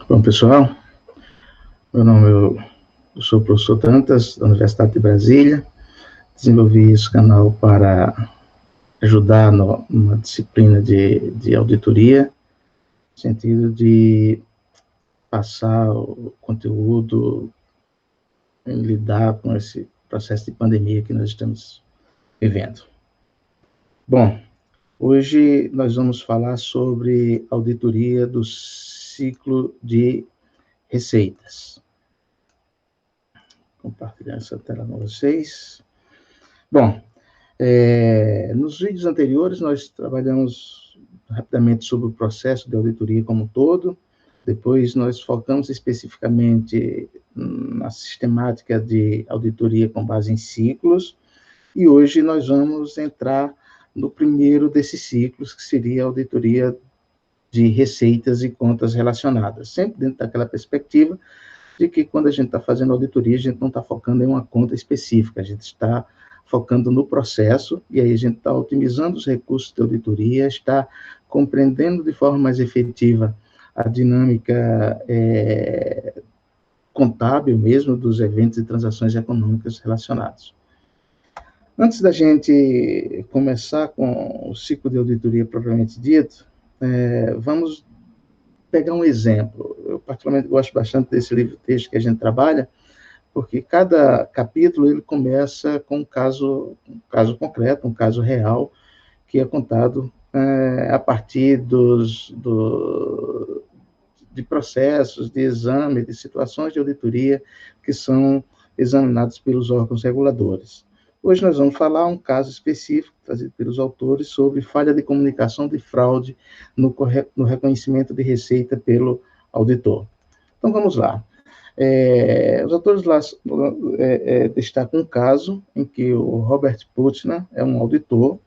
Bom, pessoal, meu nome eu sou o professor Dantas, da Universidade de Brasília. Desenvolvi esse canal para ajudar numa disciplina de auditoria, no sentido de passar o conteúdo, lidar com esse processo de pandemia que nós estamos vivendo. Bom, hoje nós vamos falar sobre auditoria do ciclo de receitas. Compartilhar essa tela com vocês. Bom, nos vídeos anteriores nós trabalhamos rapidamente sobre o processo de auditoria como um todo, depois nós focamos especificamente na sistemática de auditoria com base em ciclos, e hoje nós vamos entrar no primeiro desses ciclos, que seria a auditoria de receitas e contas relacionadas, sempre dentro daquela perspectiva de que quando a gente está fazendo auditoria, a gente não está focando em uma conta específica, a gente está focando no processo, e aí a gente está otimizando os recursos de auditoria, está compreendendo de forma mais efetiva a dinâmica contábil mesmo dos eventos e transações econômicas relacionados. Antes da gente começar com o ciclo de auditoria propriamente dito, vamos pegar um exemplo. Eu particularmente gosto bastante desse livro-texto que a gente trabalha, porque cada capítulo ele começa com um caso concreto, um caso real, que é contado a partir de processos, de exame, de situações de auditoria que são examinados pelos órgãos reguladores. Hoje nós vamos falar um caso específico, trazido pelos autores, sobre falha de comunicação de fraude no reconhecimento de receita pelo auditor. Então, vamos lá. Os autores lá destacam um caso em que o Robert Putnam é um auditor,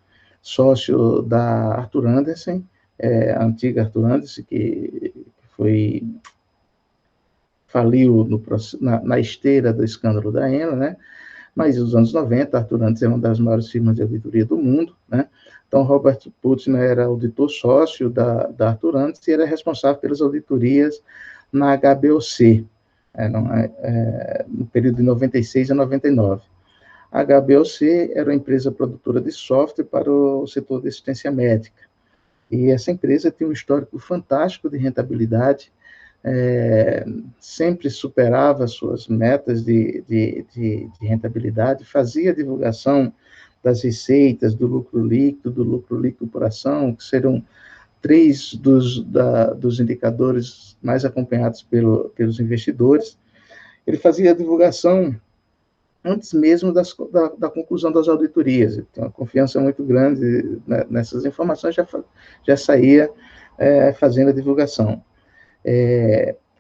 sócio da Arthur Andersen, a antiga Arthur Andersen, que faliu na esteira do escândalo da Enel, né? Mas nos anos 90, a Arthur Andersen é uma das maiores firmas de auditoria do mundo, né? Então, Robert Putnam era auditor sócio da Arthur Andersen e era responsável pelas auditorias na HBOC, no período de 96 a 99. A HBOC era uma empresa produtora de software para o setor de assistência médica. E essa empresa tinha um histórico fantástico de rentabilidade, sempre superava suas metas de rentabilidade, fazia divulgação das receitas, do lucro líquido por ação, que serão três dos indicadores mais acompanhados pelos investidores. Ele fazia a divulgação antes mesmo da conclusão das auditorias. Ele tem uma confiança muito grande nessas informações, já saía fazendo a divulgação.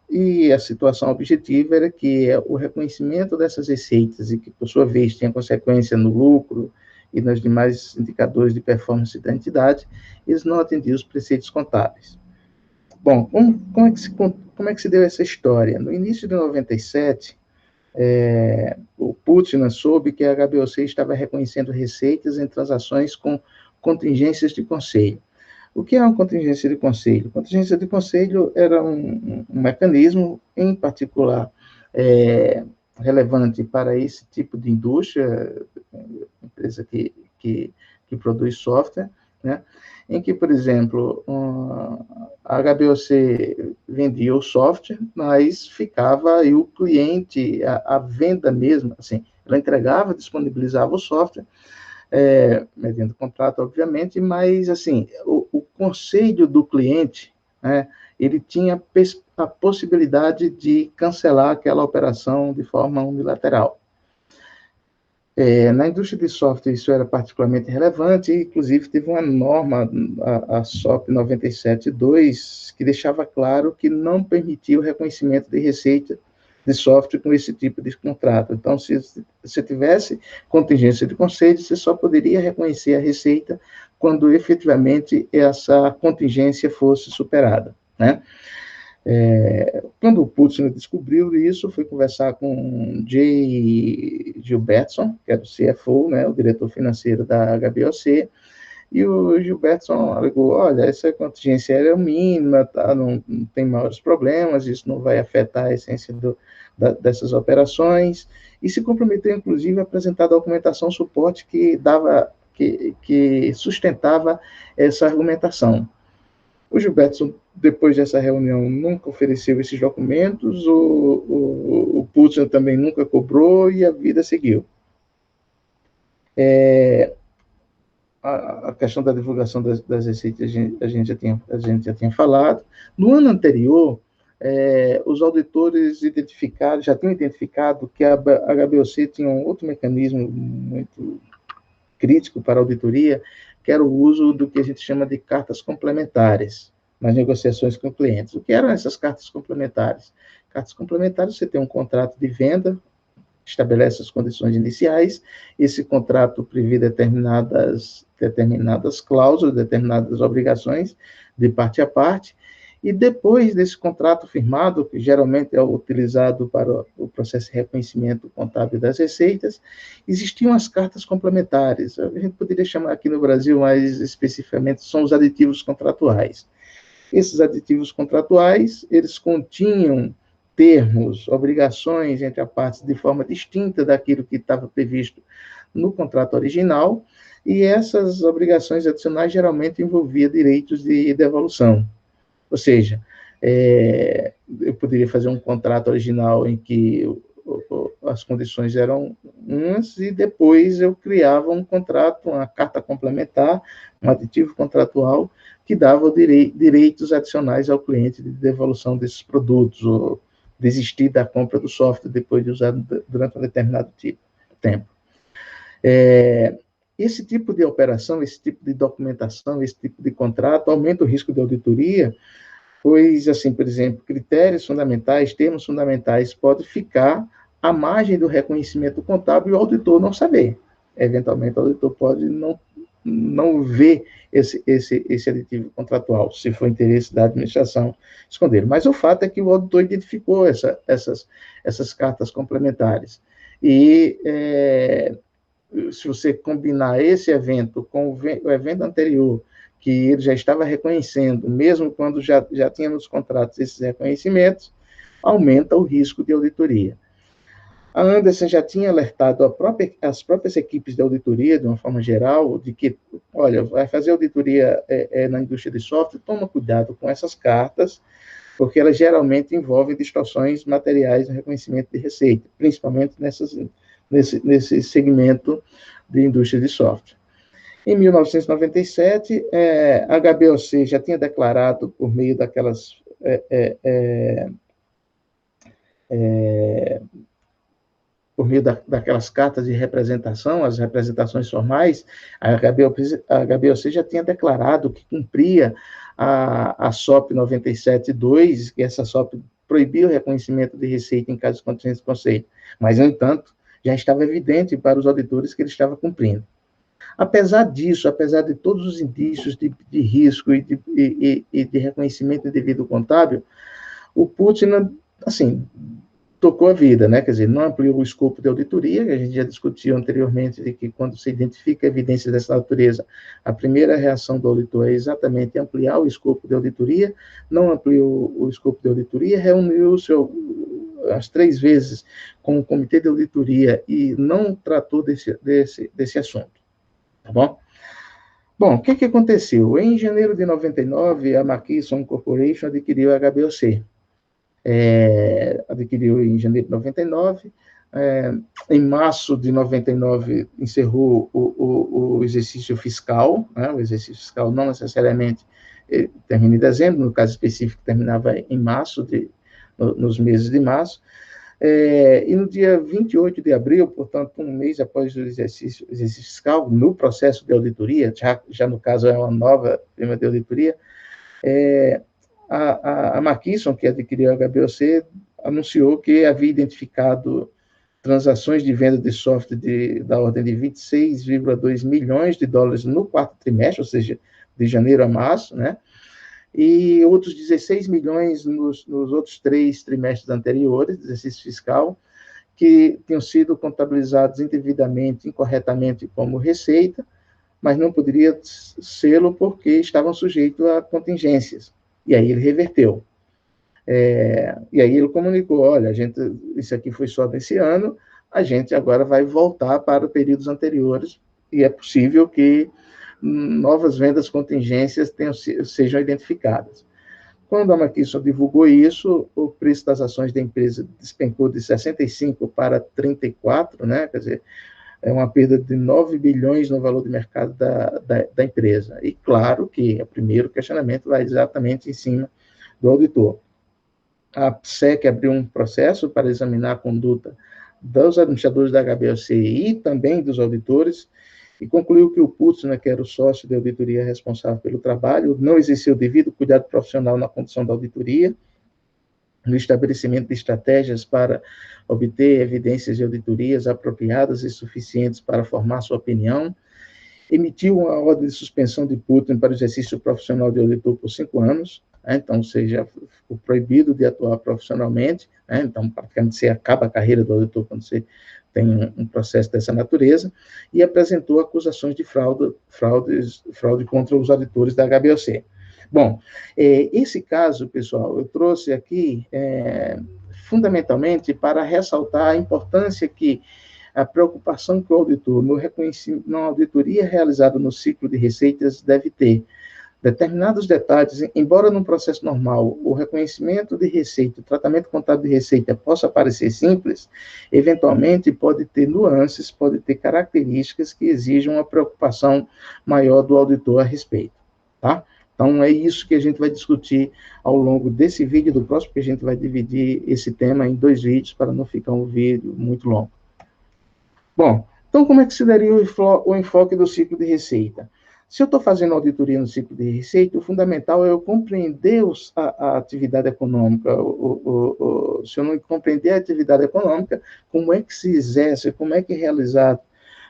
E a situação objetiva era que o reconhecimento dessas receitas, e que, por sua vez, tinha consequência no lucro e nos demais indicadores de performance da entidade, eles não atendiam os preceitos contábeis. Bom, como é que se deu essa história? No início de 97, o Putnam soube que a HBOC estava reconhecendo receitas em transações com contingências de conselho. O que é uma contingência de conselho? Contingência de conselho era um mecanismo, em particular, relevante para esse tipo de indústria, empresa que produz software, né? Em que, por exemplo, a HBOC vendia o software, mas ficava aí o cliente, a venda mesmo, assim, ela entregava, disponibilizava o software, mediante contrato, obviamente, mas, assim, o conselho do cliente, né, ele tinha a possibilidade de cancelar aquela operação de forma unilateral. Na indústria de software, isso era particularmente relevante, e, inclusive, teve uma norma, a SOP 97.2, que deixava claro que não permitia o reconhecimento de receita de software com esse tipo de contrato. Então, se você tivesse contingência de conselho, você só poderia reconhecer a receita quando efetivamente essa contingência fosse superada, né? Quando o Putnam descobriu isso, foi conversar com Jay Gilbertson, que era o CFO, né, o diretor financeiro da HBOC, E o Gilbertson alegou, olha, essa contingência aérea é mínima, tá? Não tem maiores problemas, isso não vai afetar a essência dessas operações, e se comprometeu, inclusive, a apresentar documentação, suporte que sustentava essa argumentação. O Gilbertson, depois dessa reunião, nunca ofereceu esses documentos, o Putin também nunca cobrou, e a vida seguiu. A questão da divulgação das receitas a gente já tinha falado. No ano anterior, os auditores já tinham identificado que a HBOC tinha um outro mecanismo muito crítico para a auditoria, que era o uso do que a gente chama de cartas complementares nas negociações com clientes. O que eram essas cartas complementares? Cartas complementares, você tem um contrato de venda, estabelece as condições iniciais, esse contrato prevê determinadas cláusulas, determinadas obrigações de parte a parte, e depois desse contrato firmado, que geralmente é utilizado para o processo de reconhecimento contábil das receitas, existiam as cartas complementares. A gente poderia chamar aqui no Brasil, mais especificamente, são os aditivos contratuais. Esses aditivos contratuais, eles continham termos, obrigações entre as partes de forma distinta daquilo que estava previsto no contrato original, e essas obrigações adicionais geralmente envolviam direitos de devolução. Ou seja, eu poderia fazer um contrato original em que as condições eram umas, e depois eu criava um contrato, uma carta complementar, um aditivo contratual, que dava direitos adicionais ao cliente de devolução desses produtos, ou desistir da compra do software depois de usar durante um determinado tempo. Esse tipo de operação, esse tipo de documentação, esse tipo de contrato aumenta o risco de auditoria, pois, assim, por exemplo, critérios fundamentais, termos fundamentais, pode ficar à margem do reconhecimento contábil e o auditor não saber. Eventualmente, o auditor pode não ver esse aditivo contratual, se for interesse da administração esconder. Mas o fato é que o auditor identificou essas cartas complementares. E se você combinar esse evento com o evento anterior, que ele já estava reconhecendo, mesmo quando já tinha nos contratos esses reconhecimentos, aumenta o risco de auditoria. A Anderson já tinha alertado as próprias equipes de auditoria, de uma forma geral, de que, olha, vai fazer auditoria na indústria de software, toma cuidado com essas cartas, porque elas geralmente envolvem distorções materiais no reconhecimento de receita, principalmente nesse segmento de indústria de software. Em 1997, a HBOC já tinha declarado, por meio daquelas daquelas cartas de representação, as representações formais, a HBOC já tinha declarado que cumpria a SOP 97.2, que essa SOP proibia o reconhecimento de receita em casos contingentes de conceito. Mas, no entanto, já estava evidente para os auditores que ele estava cumprindo. Apesar disso, apesar de todos os indícios de risco e de reconhecimento indevido contábil, o Putin, assim, tocou a vida, né? Quer dizer, não ampliou o escopo de auditoria, que a gente já discutiu anteriormente, de que quando se identifica evidências dessa natureza, a primeira reação do auditor é exatamente ampliar o escopo de auditoria, não ampliou o escopo de auditoria, reuniu-se as 3 vezes com o comitê de auditoria e não tratou desse assunto, tá bom? Bom, o que aconteceu? Em janeiro de 99, a McKesson Corporation adquiriu a HBOC. Adquiriu em janeiro de 99, em março de 99 encerrou o exercício fiscal, né? O exercício fiscal não necessariamente termina em dezembro, no caso específico terminava em março, nos meses de março, e no dia 28 de abril, portanto, um mês após o exercício fiscal, no processo de auditoria, já no caso é uma nova firma de auditoria, a McKesson, que adquiriu a HBOC, anunciou que havia identificado transações de venda de software da ordem de 26,2 milhões de dólares no 4º trimestre, ou seja, de janeiro a março, né? E outros 16 milhões nos outros 3 trimestres anteriores, do exercício fiscal, que tinham sido contabilizados indevidamente, incorretamente como receita, mas não poderia sê-lo porque estavam sujeitos a contingências. E aí ele reverteu. E aí ele comunicou, olha, isso aqui foi só desse ano, a gente agora vai voltar para períodos anteriores, e é possível que novas vendas contingências sejam identificadas. Quando a McKesson divulgou isso, o preço das ações da empresa despencou de 65 para 34, né? Quer dizer, é uma perda de 9 bilhões no valor de mercado da empresa. E claro que o primeiro questionamento vai exatamente em cima do auditor. A SEC abriu um processo para examinar a conduta dos administradores da HBOC e também dos auditores, e concluiu que o Putzner, que era o sócio de auditoria responsável pelo trabalho, não exerceu o devido cuidado profissional na condução da auditoria, no estabelecimento de estratégias para obter evidências de auditorias apropriadas e suficientes para formar sua opinião, emitiu uma ordem de suspensão de Putzner para o exercício profissional de auditor por 5 anos, então, ou seja, ficou proibido de atuar profissionalmente, então, praticamente, você acaba a carreira do auditor quando você tem um processo dessa natureza, e apresentou acusações de fraude contra os auditores da HBOC. Bom, esse caso, pessoal, eu trouxe aqui fundamentalmente para ressaltar a importância que a preocupação que o auditor, na auditoria realizada no ciclo de receitas, deve ter. Determinados detalhes, embora num processo normal o reconhecimento de receita, o tratamento contábil de receita possa parecer simples, eventualmente pode ter nuances, pode ter características que exijam uma preocupação maior do auditor a respeito, tá? Então, é isso que a gente vai discutir ao longo desse vídeo e do próximo, que a gente vai dividir esse tema em 2 vídeos, para não ficar um vídeo muito longo. Bom, então como é que se daria o enfoque do ciclo de receita? Se eu estou fazendo auditoria no ciclo de receita, o fundamental é eu compreender a atividade econômica. Se eu não compreender a atividade econômica, como é que se exerce, como é que é realizado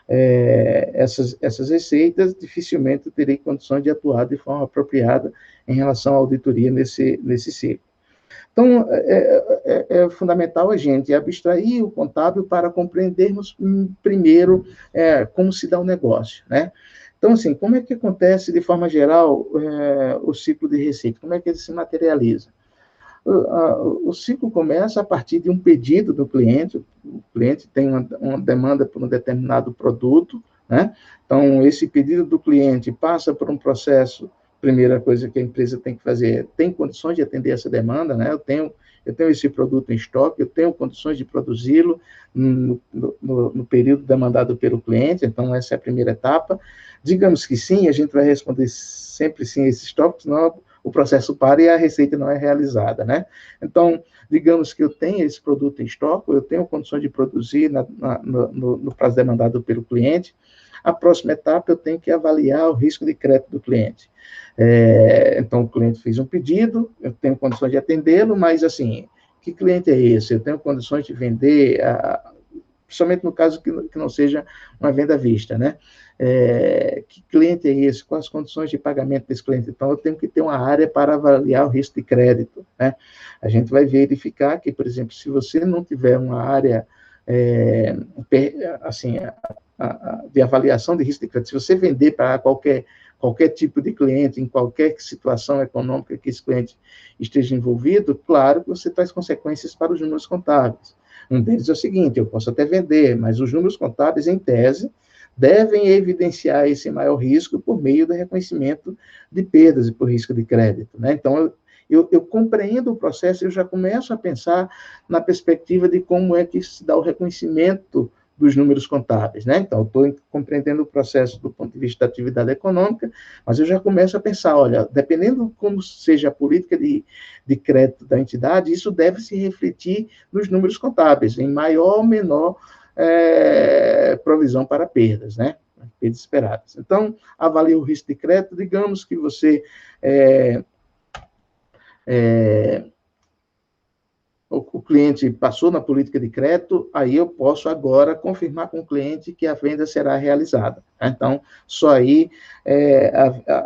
essas receitas, dificilmente eu terei condições de atuar de forma apropriada em relação à auditoria nesse ciclo. Então, é fundamental a gente abstrair o contábil para compreendermos primeiro como se dá o negócio, né? Então, assim, como é que acontece, de forma geral, o ciclo de receita? Como é que ele se materializa? O ciclo começa a partir de um pedido do cliente. O cliente tem uma demanda por um determinado produto, né? Então, esse pedido do cliente passa por um processo. Primeira coisa que a empresa tem que fazer, tem condições de atender essa demanda, né? Eu tenho esse produto em estoque, eu tenho condições de produzi-lo no período demandado pelo cliente, então essa é a primeira etapa. Digamos que sim, a gente vai responder sempre sim a esses tópicos, senão o processo para e a receita não é realizada, né? Então, digamos que eu tenho esse produto em estoque, eu tenho condições de produzir no prazo demandado pelo cliente. A próxima etapa, eu tenho que avaliar o risco de crédito do cliente. Então, o cliente fez um pedido, eu tenho condições de atendê-lo, mas, assim, que cliente é esse? Eu tenho condições de vender, principalmente no caso que não seja uma venda à vista, né? Que cliente é esse? Quais as condições de pagamento desse cliente? Então, eu tenho que ter uma área para avaliar o risco de crédito, né? A gente vai verificar que, por exemplo, se você não tiver uma área, assim, de avaliação de risco de crédito, se você vender para qualquer tipo de cliente, em qualquer situação econômica que esse cliente esteja envolvido, claro que você traz consequências para os números contábeis. Um deles é o seguinte: eu posso até vender, mas os números contábeis, em tese, devem evidenciar esse maior risco por meio do reconhecimento de perdas e por risco de crédito, né? Então, eu compreendo o processo, eu já começo a pensar na perspectiva de como é que se dá o reconhecimento dos números contábeis, né? Então, estou compreendendo o processo do ponto de vista da atividade econômica, mas eu já começo a pensar, olha, dependendo como seja a política de crédito da entidade, isso deve se refletir nos números contábeis, em maior ou menor provisão para perdas, né? Perdas esperadas. Então, avalie o risco de crédito, digamos que você o cliente passou na política de crédito, aí eu posso agora confirmar com o cliente que a venda será realizada. Então, só aí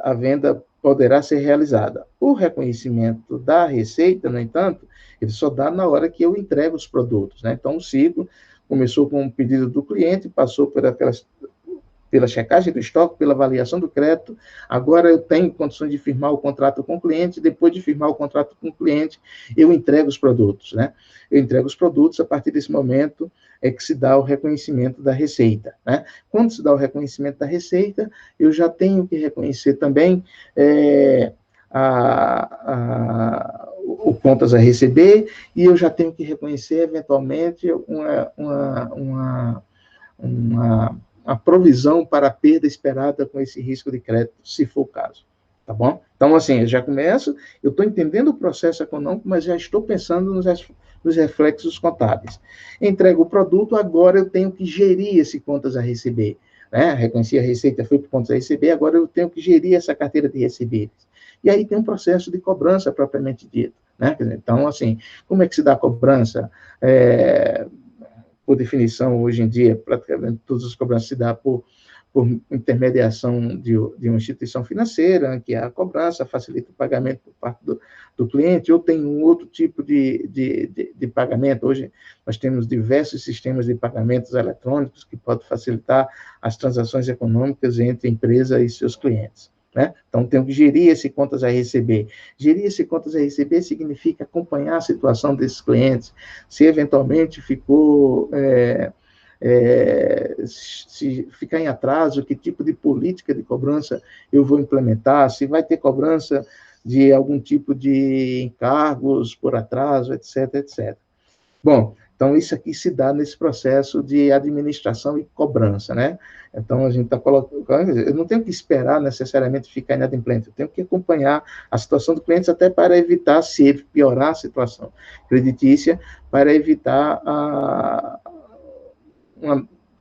a venda poderá ser realizada. O reconhecimento da receita, no entanto, ele só dá na hora que eu entrego os produtos, né? Então, o ciclo começou com um pedido do cliente, passou por pela checagem do estoque, pela avaliação do crédito. Agora eu tenho condições de firmar o contrato com o cliente, depois de firmar o contrato com o cliente, eu entrego os produtos, né? Eu entrego os produtos, a partir desse momento é que se dá o reconhecimento da receita, né? Quando se dá o reconhecimento da receita, eu já tenho que reconhecer também o contas a receber, e eu já tenho que reconhecer, eventualmente, uma provisão para a perda esperada com esse risco de crédito, se for o caso, tá bom? Então, assim, eu já começo, eu estou entendendo o processo econômico, mas já estou pensando nos reflexos contábeis. Entrego o produto, agora eu tenho que gerir esse contas a receber, né? Reconheci a receita, fui para contas a receber, agora eu tenho que gerir essa carteira de recebíveis. E aí tem um processo de cobrança propriamente dito, né? Então, assim, como é que se dá a cobrança? Por definição, hoje em dia, praticamente todas as cobranças se dão por intermediação de uma instituição financeira, que é a cobrança, facilita o pagamento por parte do cliente, ou tem um outro tipo de pagamento. Hoje nós temos diversos sistemas de pagamentos eletrônicos que podem facilitar as transações econômicas entre a empresa e seus clientes, né? Então, tenho que gerir esse contas a receber. Gerir esse contas a receber significa acompanhar a situação desses clientes, se eventualmente ficou... se ficar em atraso, que tipo de política de cobrança eu vou implementar, se vai ter cobrança de algum tipo de encargos por atraso, etc, etc. Bom, então isso aqui se dá nesse processo de administração e cobrança, né? Então a gente está colocando, eu não tenho que esperar necessariamente ficar inadimplente, eu tenho que acompanhar a situação do cliente até para evitar, se ele piorar a situação creditícia, para evitar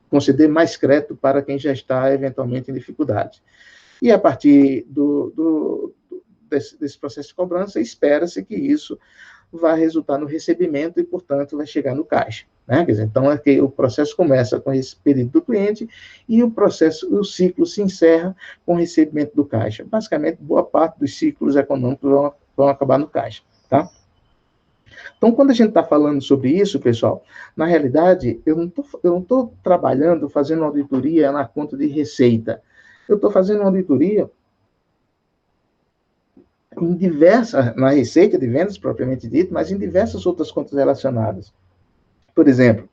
conceder mais crédito para quem já está eventualmente em dificuldade. E a partir desse processo de cobrança, espera-se que isso vai resultar no recebimento e, portanto, vai chegar no caixa, né? Quer dizer, então, é que o processo começa com esse pedido do cliente e o ciclo se encerra com o recebimento do caixa. Basicamente, boa parte dos ciclos econômicos vão acabar no caixa, tá? Então, quando a gente está falando sobre isso, pessoal, na realidade, eu não estou trabalhando, fazendo auditoria na conta de receita. Eu estou fazendo auditoria na receita de vendas, propriamente dito, mas em diversas outras contas relacionadas. Por exemplo,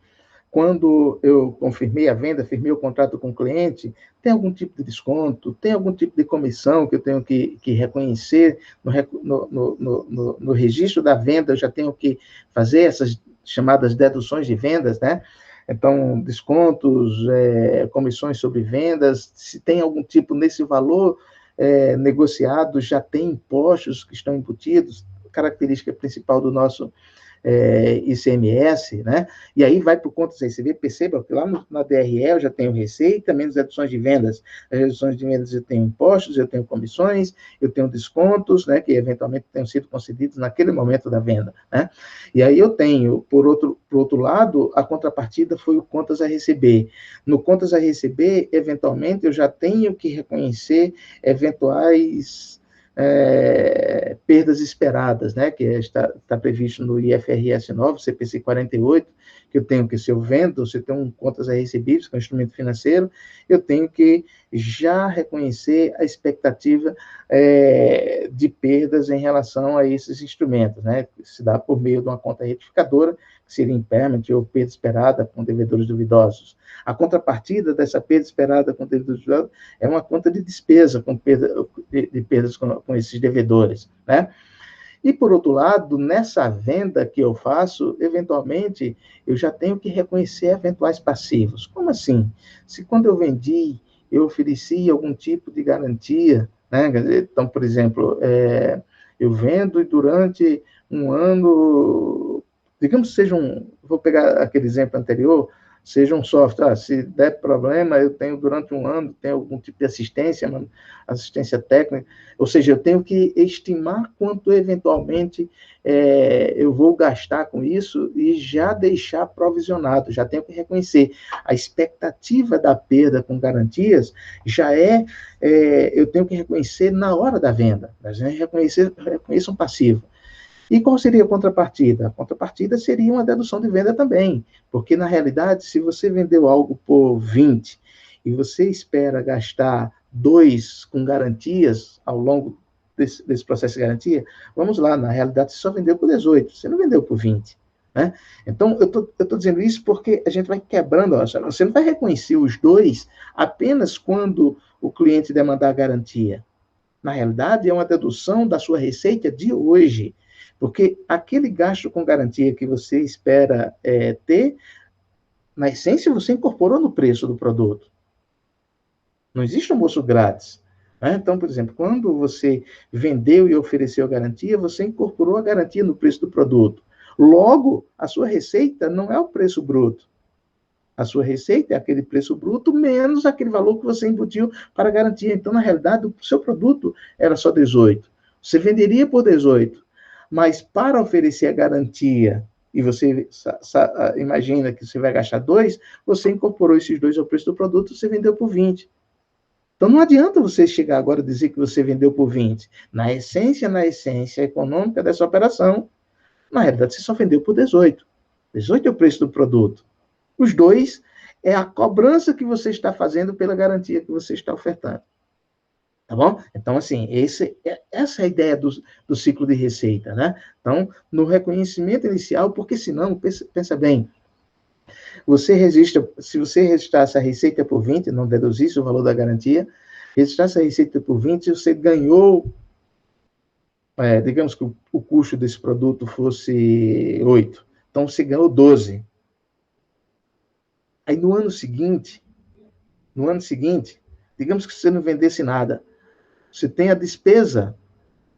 quando eu confirmei a venda, firmei o contrato com o cliente, tem algum tipo de desconto, tem algum tipo de comissão que eu tenho que reconhecer no registro da venda, eu já tenho que fazer essas chamadas deduções de vendas, né? Então, descontos, comissões sobre vendas, se tem algum tipo nesse valor negociado, já tem impostos que estão embutidos, característica principal do nosso ICMS, né? E aí vai para o contas a receber, perceba que lá na DRE eu já tenho receita, menos deduções de vendas. As deduções de vendas eu tenho impostos, eu tenho comissões, eu tenho descontos, né, que eventualmente tenham sido concedidos naquele momento da venda, né? E aí eu tenho, por outro lado, a contrapartida foi o contas a receber. No contas a receber, eventualmente, eu já tenho que reconhecer eventuais perdas esperadas, né, que está previsto no IFRS 9, CPC 48, que eu tenho que, se eu vendo, se eu tenho contas a receber, que é um instrumento financeiro, eu tenho que já reconhecer a expectativa de perdas em relação a esses instrumentos, né, que se dá por meio de uma conta retificadora, que seria impairment ou perda esperada com devedores duvidosos. A contrapartida dessa perda esperada com devedores duvidosos é uma conta de despesa com perdas com esses devedores, né? E, por outro lado, nessa venda que eu faço, eventualmente, eu já tenho que reconhecer eventuais passivos. Como assim? Se quando eu vendi, eu ofereci algum tipo de garantia, né? Então, por exemplo, eu vendo e durante um ano, digamos que seja vou pegar aquele exemplo anterior, seja um software, se der problema, eu tenho durante um ano, tenho algum tipo de assistência técnica, ou seja, eu tenho que estimar quanto eventualmente eu vou gastar com isso e já deixar provisionado, já tenho que reconhecer. A expectativa da perda com garantias já eu tenho que reconhecer na hora da venda, mas reconheça um passivo. E qual seria a contrapartida? A contrapartida seria uma dedução de venda também, porque, na realidade, se você vendeu algo por 20 e você espera gastar 2 com garantias ao longo desse processo de garantia, vamos lá, na realidade você só vendeu por 18, você não vendeu por 20. Né? Então, eu tô dizendo isso porque a gente vai quebrando, você não vai reconhecer os 2 apenas quando o cliente demandar a garantia. Na realidade, é uma dedução da sua receita de hoje, porque aquele gasto com garantia que você espera ter, na essência, você incorporou no preço do produto. Não existe almoço grátis. Né? Então, por exemplo, quando você vendeu e ofereceu a garantia, você incorporou a garantia no preço do produto. Logo, a sua receita não é o preço bruto. A sua receita é aquele preço bruto menos aquele valor que você embutiu para a garantia. Então, na realidade, o seu produto era só 18. Você venderia por 18, mas para oferecer a garantia, e você imagina que você vai gastar 2, você incorporou esses 2 ao preço do produto, você vendeu por 20. Então, não adianta você chegar agora e dizer que você vendeu por 20. Na essência econômica dessa operação, na realidade, você só vendeu por 18. 18 é o preço do produto. Os 2 é a cobrança que você está fazendo pela garantia que você está ofertando. Tá bom? Então, assim, essa é a ideia do ciclo de receita, né? Então, no reconhecimento inicial, porque senão, pensa bem, se você registrasse a receita por 20, não deduzisse o valor da garantia, registrasse a receita por 20, você ganhou, digamos que o custo desse produto fosse 8, então você ganhou 12. Aí no ano seguinte, digamos que você não vendesse nada, você tem a despesa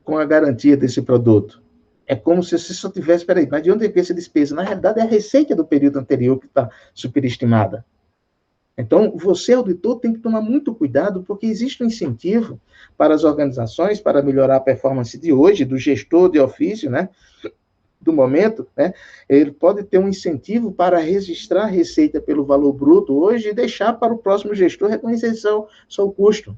com a garantia desse produto. É como se você só tivesse, peraí, mas de onde vem essa despesa? Na realidade, é a receita do período anterior que está superestimada. Então, você, auditor, tem que tomar muito cuidado, porque existe um incentivo para as organizações para melhorar a performance de hoje, do gestor de ofício, né? Do momento, né? Ele pode ter um incentivo para registrar a receita pelo valor bruto hoje e deixar para o próximo gestor reconhecer só o custo.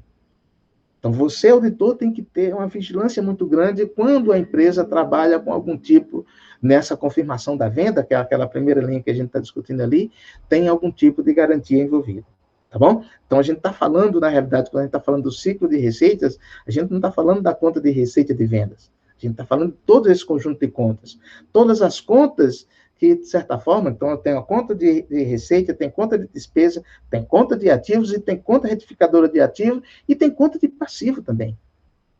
Então, você, auditor, tem que ter uma vigilância muito grande quando a empresa trabalha com algum tipo, nessa confirmação da venda, que é aquela primeira linha que a gente está discutindo ali, tem algum tipo de garantia envolvida. Tá bom? Então, a gente está falando, na realidade, quando a gente está falando do ciclo de receitas, a gente não está falando da conta de receita de vendas. A gente está falando de todo esse conjunto de contas. Todas as contas que, de certa forma, então, eu tenho a conta de receita, tem conta de despesa, tem conta de ativos e tem conta retificadora de ativos e tem conta de passivo também.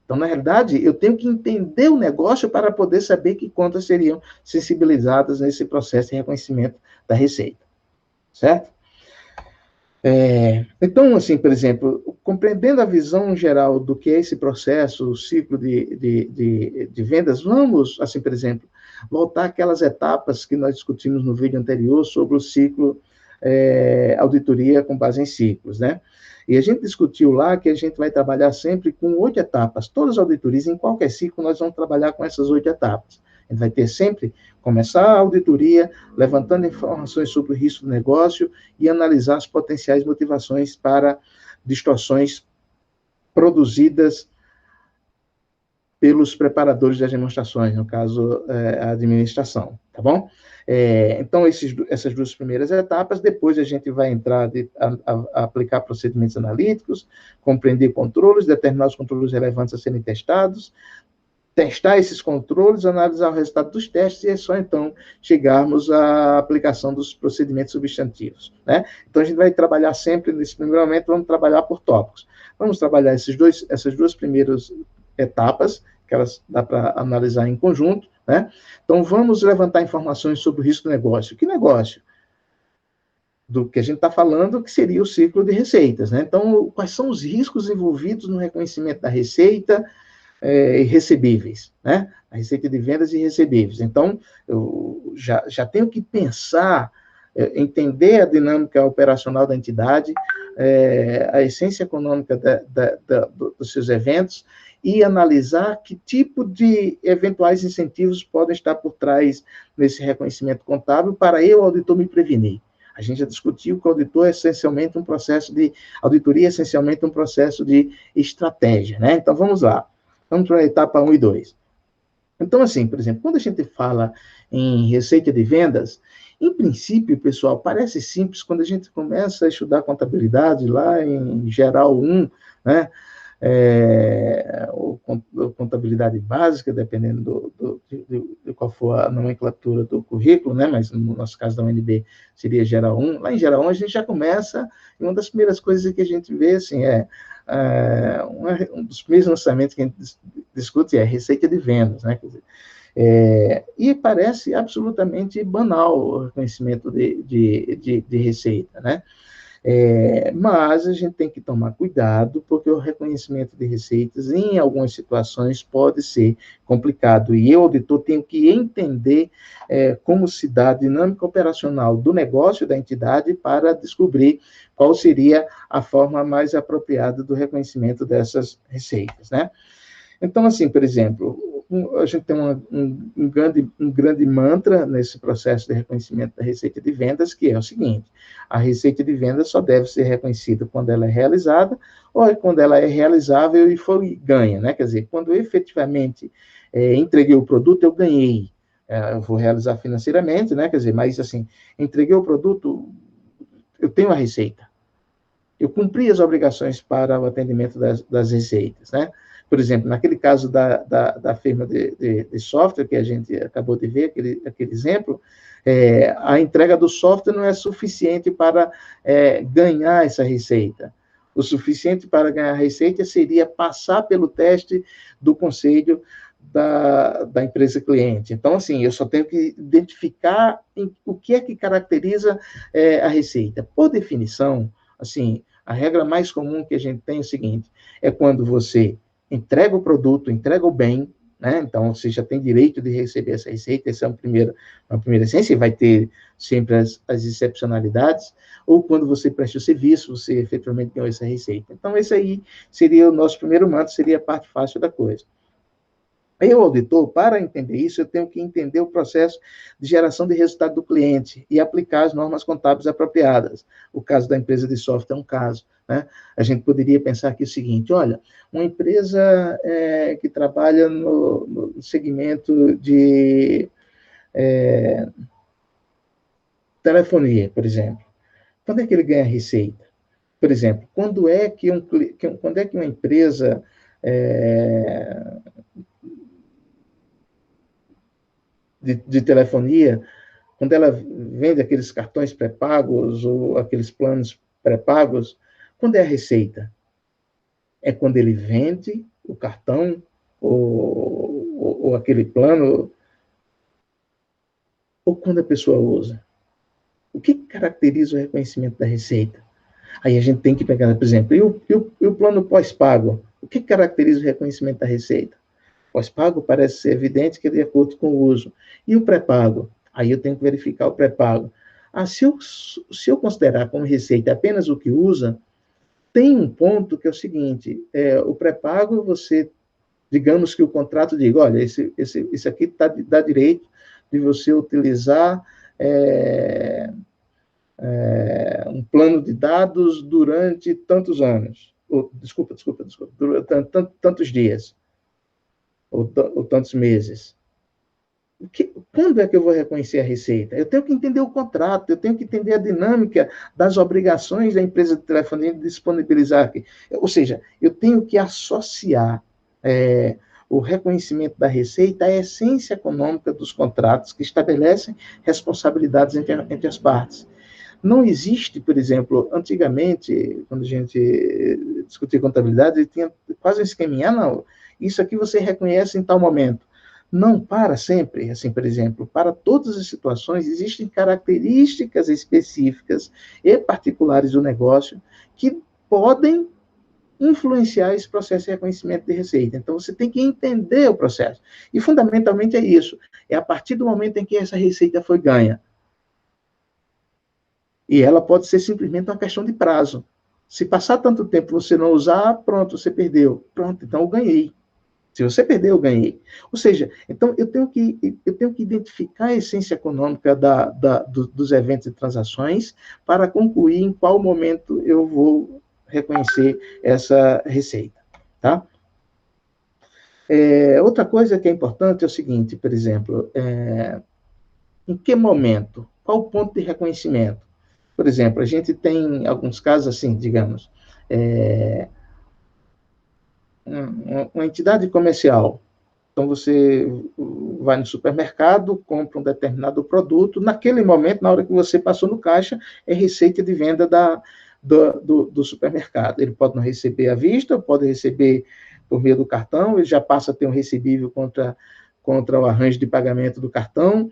Então, na realidade, eu tenho que entender o negócio para poder saber que contas seriam sensibilizadas nesse processo de reconhecimento da receita. Certo? Então, assim, por exemplo, compreendendo a visão geral do que é esse processo, o ciclo de vendas, vamos, assim, por exemplo, voltar àquelas etapas que nós discutimos no vídeo anterior sobre o ciclo auditoria com base em ciclos, né? E a gente discutiu lá que a gente vai trabalhar sempre com 8 etapas. Todas as auditorias, em qualquer ciclo, nós vamos trabalhar com essas 8 etapas. A gente vai ter sempre, começar a auditoria, levantando informações sobre o risco do negócio e analisar as potenciais motivações para distorções produzidas pelos preparadores das demonstrações, no caso, a administração, tá bom? Então, essas 2 primeiras etapas, depois a gente vai entrar a aplicar procedimentos analíticos, compreender controles, determinar os controles relevantes a serem testados, testar esses controles, analisar o resultado dos testes, e é só, então, chegarmos à aplicação dos procedimentos substantivos, né? Então, a gente vai trabalhar sempre, nesse primeiro momento, vamos trabalhar por tópicos. Vamos trabalhar essas 2 primeiras etapas, que elas dá para analisar em conjunto, né? Então, vamos levantar informações sobre o risco do negócio. Que negócio? Do que a gente está falando, que seria o ciclo de receitas, né? Então, quais são os riscos envolvidos no reconhecimento da receita e recebíveis, né? A receita de vendas e recebíveis. Então, eu já tenho que pensar, entender a dinâmica operacional da entidade, a essência econômica dos seus eventos e analisar que tipo de eventuais incentivos podem estar por trás desse reconhecimento contábil para eu, auditor, me prevenir. A gente já discutiu que o auditor é essencialmente um processo de auditoria, é essencialmente um processo de estratégia, né? Então, vamos lá. Vamos para a etapa 1 e 2. Então, assim, por exemplo, quando a gente fala em receita de vendas, Em princípio, pessoal, parece simples quando a gente começa a estudar contabilidade lá em geral 1, né? Ou contabilidade básica, dependendo de qual for a nomenclatura do currículo, né? Mas no nosso caso da UNB seria geral 1. Lá em geral 1 a gente já começa, e uma das primeiras coisas que a gente vê, assim, um dos primeiros lançamentos que a gente discute é receita de vendas, né? Quer dizer, e parece absolutamente banal o reconhecimento de receita, né? Mas a gente tem que tomar cuidado, porque o reconhecimento de receitas, em algumas situações, pode ser complicado. E eu, auditor, tenho que entender como se dá a dinâmica operacional do negócio da entidade para descobrir qual seria a forma mais apropriada do reconhecimento dessas receitas, né? Então, assim, por exemplo, a gente tem um grande mantra nesse processo de reconhecimento da receita de vendas, que é o seguinte: a receita de vendas só deve ser reconhecida quando ela é realizada, ou quando ela é realizável e foi ganha, né? Quer dizer, quando eu efetivamente entreguei o produto, eu ganhei. Eu vou realizar financeiramente, né? Quer dizer, mas assim, entreguei o produto, eu tenho a receita. Eu cumpri as obrigações para o atendimento das receitas, né? Por exemplo, naquele caso da firma de software que a gente acabou de ver, aquele exemplo, a entrega do software não é suficiente para ganhar essa receita. O suficiente para ganhar a receita seria passar pelo teste do conselho da empresa cliente. Então, assim, eu só tenho que identificar o que é que caracteriza a receita. Por definição, assim, a regra mais comum que a gente tem é o seguinte: é quando você entrega o produto, entrega o bem, né? Então, você já tem direito de receber essa receita, essa é uma primeira essência, e vai ter sempre as excepcionalidades, ou quando você presta o serviço, você efetivamente ganhou essa receita. Então, esse aí seria o nosso primeiro manto, seria a parte fácil da coisa. Eu, auditor, para entender isso, eu tenho que entender o processo de geração de resultado do cliente e aplicar as normas contábeis apropriadas. O caso da empresa de software é um caso, né? A gente poderia pensar aqui o seguinte: olha, uma empresa que trabalha no segmento de telefonia, por exemplo. Quando é que ele ganha receita? Por exemplo, quando é que uma empresa de telefonia, quando ela vende aqueles cartões pré-pagos ou aqueles planos pré-pagos, quando é a receita? É quando ele vende o cartão ou aquele plano, ou quando a pessoa usa? O que caracteriza o reconhecimento da receita? Aí a gente tem que pegar, por exemplo, e o plano pós-pago? O que caracteriza o reconhecimento da receita? Pós-pago parece ser evidente que é de acordo com o uso. E o pré-pago? Aí eu tenho que verificar o pré-pago. Se eu considerar como receita apenas o que usa, tem um ponto que é o seguinte: o pré-pago, digamos que o contrato diga, olha, esse aqui dá direito de você utilizar um plano de dados durante tantos anos. Desculpa, durante tantos dias, ou tantos meses. Quando é que eu vou reconhecer a receita? Eu tenho que entender o contrato, eu tenho que entender a dinâmica das obrigações da empresa de telefonia de disponibilizar aqui. Ou seja, eu tenho que associar o reconhecimento da receita à essência econômica dos contratos que estabelecem responsabilidades entre as partes. Não existe, por exemplo, antigamente, quando a gente discutia contabilidade, tinha quase um esqueminha: não, isso aqui você reconhece em tal momento. Não para sempre, assim, por exemplo, para todas as situações existem características específicas e particulares do negócio que podem influenciar esse processo de reconhecimento de receita. Então, você tem que entender o processo. E, fundamentalmente, é isso. É a partir do momento em que essa receita foi ganha. E ela pode ser simplesmente uma questão de prazo. Se passar tanto tempo você não usar, pronto, você perdeu. Pronto, então eu ganhei. Se você perder, eu ganhei. Ou seja, então eu tenho que identificar a essência econômica dos eventos e transações para concluir em qual momento eu vou reconhecer essa receita. Tá? Outra coisa que é importante é o seguinte, por exemplo, em que momento? qual o ponto de reconhecimento? Por exemplo, a gente tem alguns casos assim, digamos, uma entidade comercial. Então, você vai no supermercado, compra um determinado produto, naquele momento, na hora que você passou no caixa, é receita de venda do supermercado. Ele pode não receber à vista, pode receber por meio do cartão, ele já passa a ter um recebível contra o arranjo de pagamento do cartão,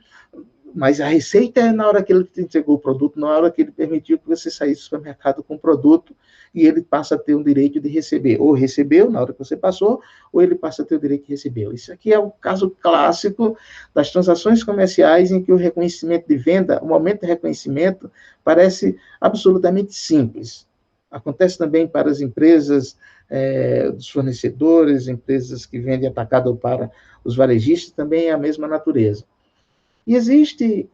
mas a receita é na hora que ele te entregou o produto, na hora que ele permitiu que você saísse do supermercado com o produto, e ele passa a ter um direito de receber. Ou recebeu na hora que você passou, ou ele passa a ter o direito de receber. Isso aqui é o caso clássico das transações comerciais em que o reconhecimento de venda, o momento de reconhecimento, parece absolutamente simples. Acontece também para as empresas, dos fornecedores, empresas que vendem atacado para os varejistas, também é a mesma natureza. E existem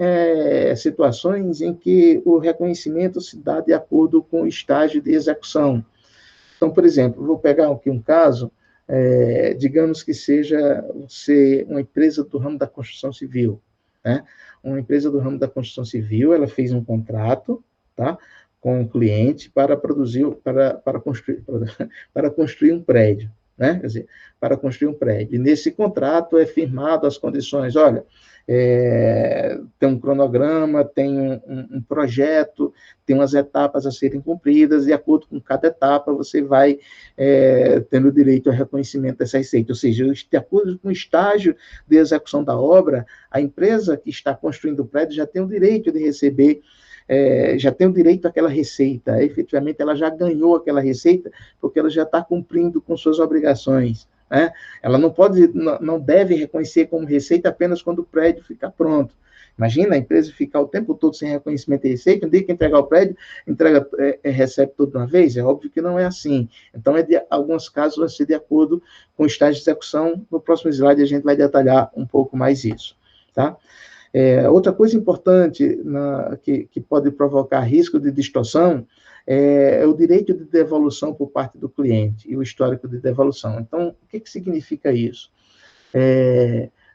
situações em que o reconhecimento se dá de acordo com o estágio de execução. Então, por exemplo, vou pegar aqui um caso, digamos que seja você uma empresa do ramo da construção civil, né? Uma empresa do ramo da construção civil, ela fez um contrato, tá, com o cliente para construir um prédio, né? Quer dizer, para construir um prédio. E nesse contrato é firmado as condições, olha, tem um cronograma, tem um projeto, tem umas etapas a serem cumpridas, e de acordo com cada etapa você vai tendo direito ao reconhecimento dessa receita, ou seja, de acordo com o estágio de execução da obra, a empresa que está construindo o prédio já tem o direito de receber, já tem o direito àquela receita, efetivamente ela já ganhou aquela receita, porque ela já está cumprindo com suas obrigações. Né? Ela não deve reconhecer como receita apenas quando o prédio ficar pronto. Imagina a empresa ficar o tempo todo sem reconhecimento de receita, um dia que entregar o prédio, recebe tudo de uma vez? É óbvio que não é assim. Então, alguns casos vai ser de acordo com o estágio de execução. No próximo slide a gente vai detalhar um pouco mais isso. Tá? Outra coisa importante que pode provocar risco de distorção é o direito de devolução por parte do cliente e o histórico de devolução. Então, o que significa isso?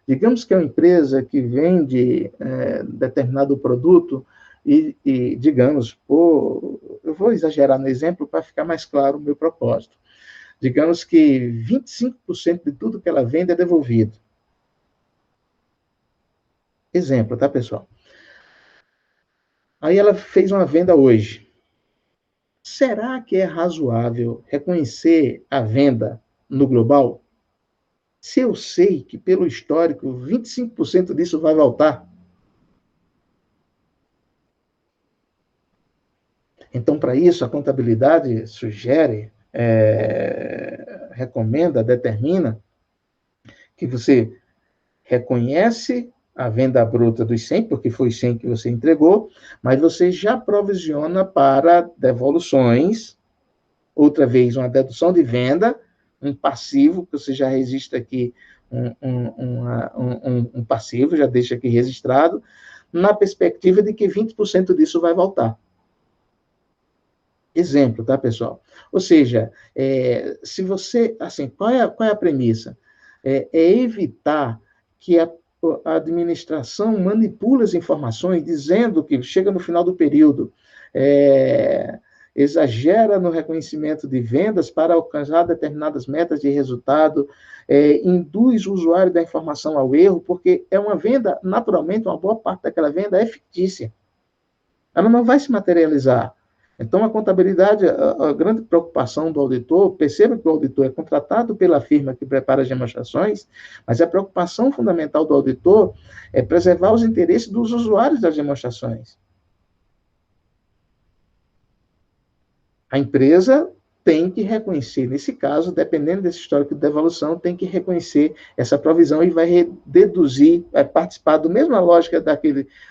Digamos que é uma empresa que vende determinado produto e digamos, eu vou exagerar no exemplo para ficar mais claro o meu propósito. Digamos que 25% de tudo que ela vende é devolvido. Exemplo, tá, pessoal? Aí ela fez uma venda hoje. Será que é razoável reconhecer a venda no global? Se eu sei que, pelo histórico, 25% disso vai voltar. Então, para isso, a contabilidade sugere, recomenda, determina que você reconhece a venda bruta dos 100, porque foi 100 que você entregou, mas você já provisiona para devoluções, outra vez, uma dedução de venda, um passivo, que você já registra aqui um passivo, já deixa aqui registrado, na perspectiva de que 20% disso vai voltar. Exemplo, tá, pessoal? Ou seja, se você, assim, qual é a premissa? É evitar que a administração manipule as informações, dizendo que chega no final do período, exagera no reconhecimento de vendas para alcançar determinadas metas de resultado, induz o usuário da informação ao erro, porque é uma venda, naturalmente, uma boa parte daquela venda é fictícia. Ela não vai se materializar. Então, a contabilidade, a grande preocupação do auditor, perceba que o auditor é contratado pela firma que prepara as demonstrações, mas a preocupação fundamental do auditor é preservar os interesses dos usuários das demonstrações. A empresa tem que reconhecer, nesse caso, dependendo desse histórico de devolução, tem que reconhecer essa provisão e vai deduzir, vai participar da mesma lógica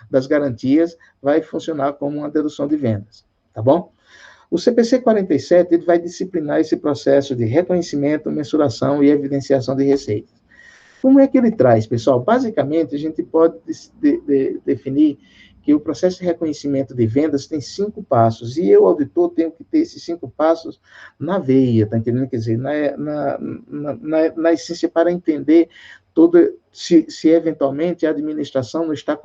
das garantias, vai funcionar como uma dedução de vendas. Tá bom? O CPC 47 ele vai disciplinar esse processo de reconhecimento, mensuração e evidenciação de receitas. Como é que ele traz, pessoal? Basicamente, a gente pode definir que o processo de reconhecimento de vendas tem 5 passos, e eu, auditor, tenho que ter esses 5 passos na veia, tá entendendo? Quer dizer, na essência, para entender se eventualmente a administração não está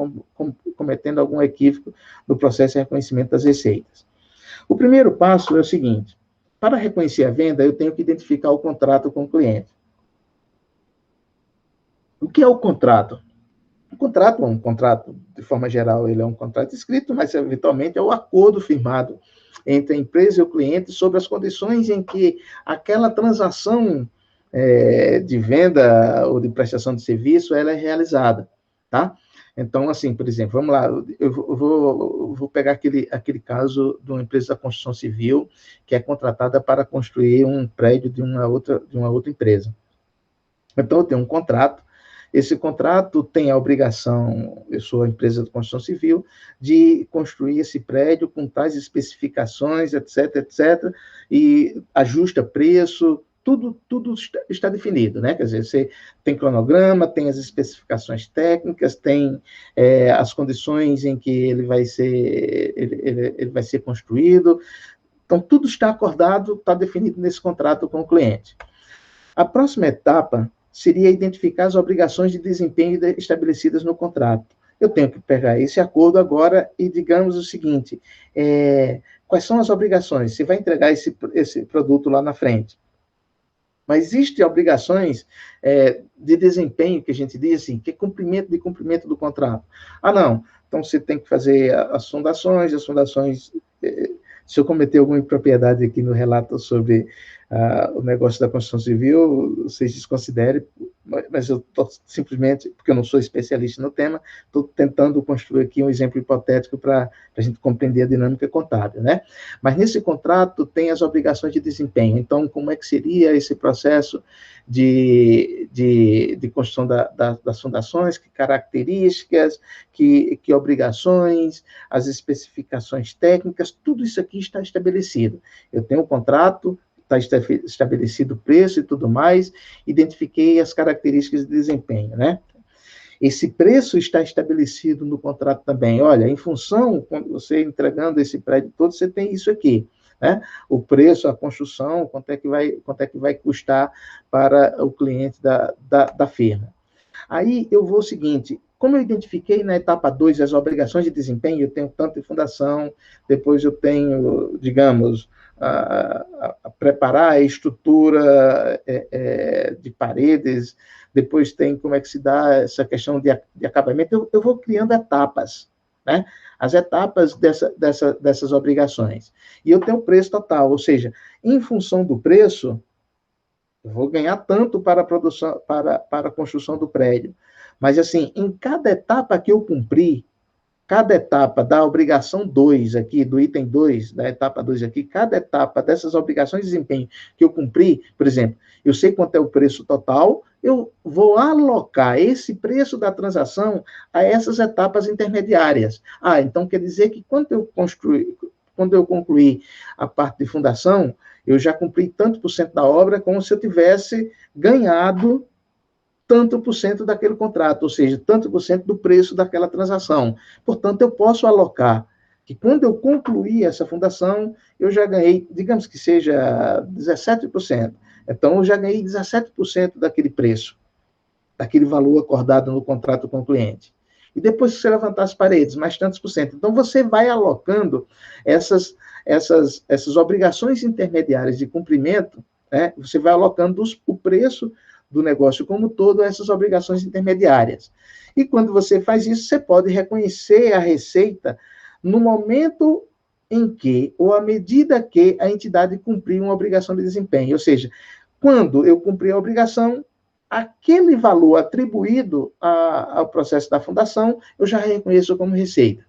cometendo algum equívoco no processo de reconhecimento das receitas. O primeiro passo é o seguinte: para reconhecer a venda, eu tenho que identificar o contrato com o cliente. O que é o contrato? Um contrato, de forma geral, ele é um contrato escrito, mas, eventualmente, é o acordo firmado entre a empresa e o cliente sobre as condições em que aquela transação de venda ou de prestação de serviço ela é realizada, tá? Então, assim, por exemplo, vamos lá, eu vou pegar aquele caso de uma empresa da construção civil que é contratada para construir um prédio de uma outra empresa. Então, eu tenho um contrato. Esse contrato tem a obrigação, eu sou a empresa de construção civil, de construir esse prédio com tais especificações, etc., etc., e ajusta preço, tudo está definido, né? Quer dizer, você tem cronograma, tem as especificações técnicas, tem as condições em que ele vai ser construído. Então, tudo está acordado, está definido nesse contrato com o cliente. A próxima etapa seria identificar as obrigações de desempenho estabelecidas no contrato. Eu tenho que pegar esse acordo agora e digamos o seguinte: quais são as obrigações? Você vai entregar esse produto lá na frente. Mas existem obrigações de desempenho, que a gente diz assim, que é cumprimento do contrato. Ah, não. Então, você tem que fazer as fundações, se eu cometer alguma impropriedade aqui no relato sobre o negócio da construção civil, vocês desconsiderem, mas eu estou simplesmente, porque eu não sou especialista no tema, estou tentando construir aqui um exemplo hipotético para a gente compreender a dinâmica contábil, né? Mas nesse contrato tem as obrigações de desempenho. Então, como é que seria esse processo de construção das fundações, que características, que obrigações, as especificações técnicas, tudo isso aqui está estabelecido. Eu tenho um contrato, está estabelecido o preço e tudo mais, identifiquei as características de desempenho, né? Esse preço está estabelecido no contrato também. Olha, em função, quando você entregando esse prédio todo, você tem isso aqui, né? O preço, a construção, quanto é que vai custar para o cliente da firma. Aí eu vou o seguinte: como eu identifiquei na etapa 2 as obrigações de desempenho, eu tenho tanto de fundação, depois eu tenho, digamos, preparar a estrutura de paredes, depois tem como é que se dá essa questão de acabamento, eu vou criando etapas, né? As etapas dessas obrigações. E eu tenho o preço total, ou seja, em função do preço, eu vou ganhar tanto para a produção, para a construção do prédio. Mas, assim, em cada etapa que eu cumprir, cada etapa da obrigação 2 aqui, do item 2, da etapa 2 aqui, cada etapa dessas obrigações de desempenho que eu cumpri, por exemplo, eu sei quanto é o preço total, eu vou alocar esse preço da transação a essas etapas intermediárias. Ah, então quer dizer que quando eu concluir a parte de fundação, eu já cumpri tanto por cento da obra, como se eu tivesse ganhado tanto por cento daquele contrato, ou seja, tanto por cento do preço daquela transação. Portanto, eu posso alocar que quando eu concluir essa fundação, eu já ganhei, digamos que seja 17%. Então, eu já ganhei 17% daquele preço, daquele valor acordado no contrato com o cliente. E depois que você levantar as paredes, mais tantos por cento. Então, você vai alocando essas obrigações intermediárias de cumprimento, né? Você vai alocando o preço do negócio como todo a essas obrigações intermediárias. E quando você faz isso, você pode reconhecer a receita no momento em que, ou à medida que a entidade cumprir uma obrigação de desempenho. Ou seja, quando eu cumprir a obrigação, aquele valor atribuído ao processo da fundação, eu já reconheço como receita.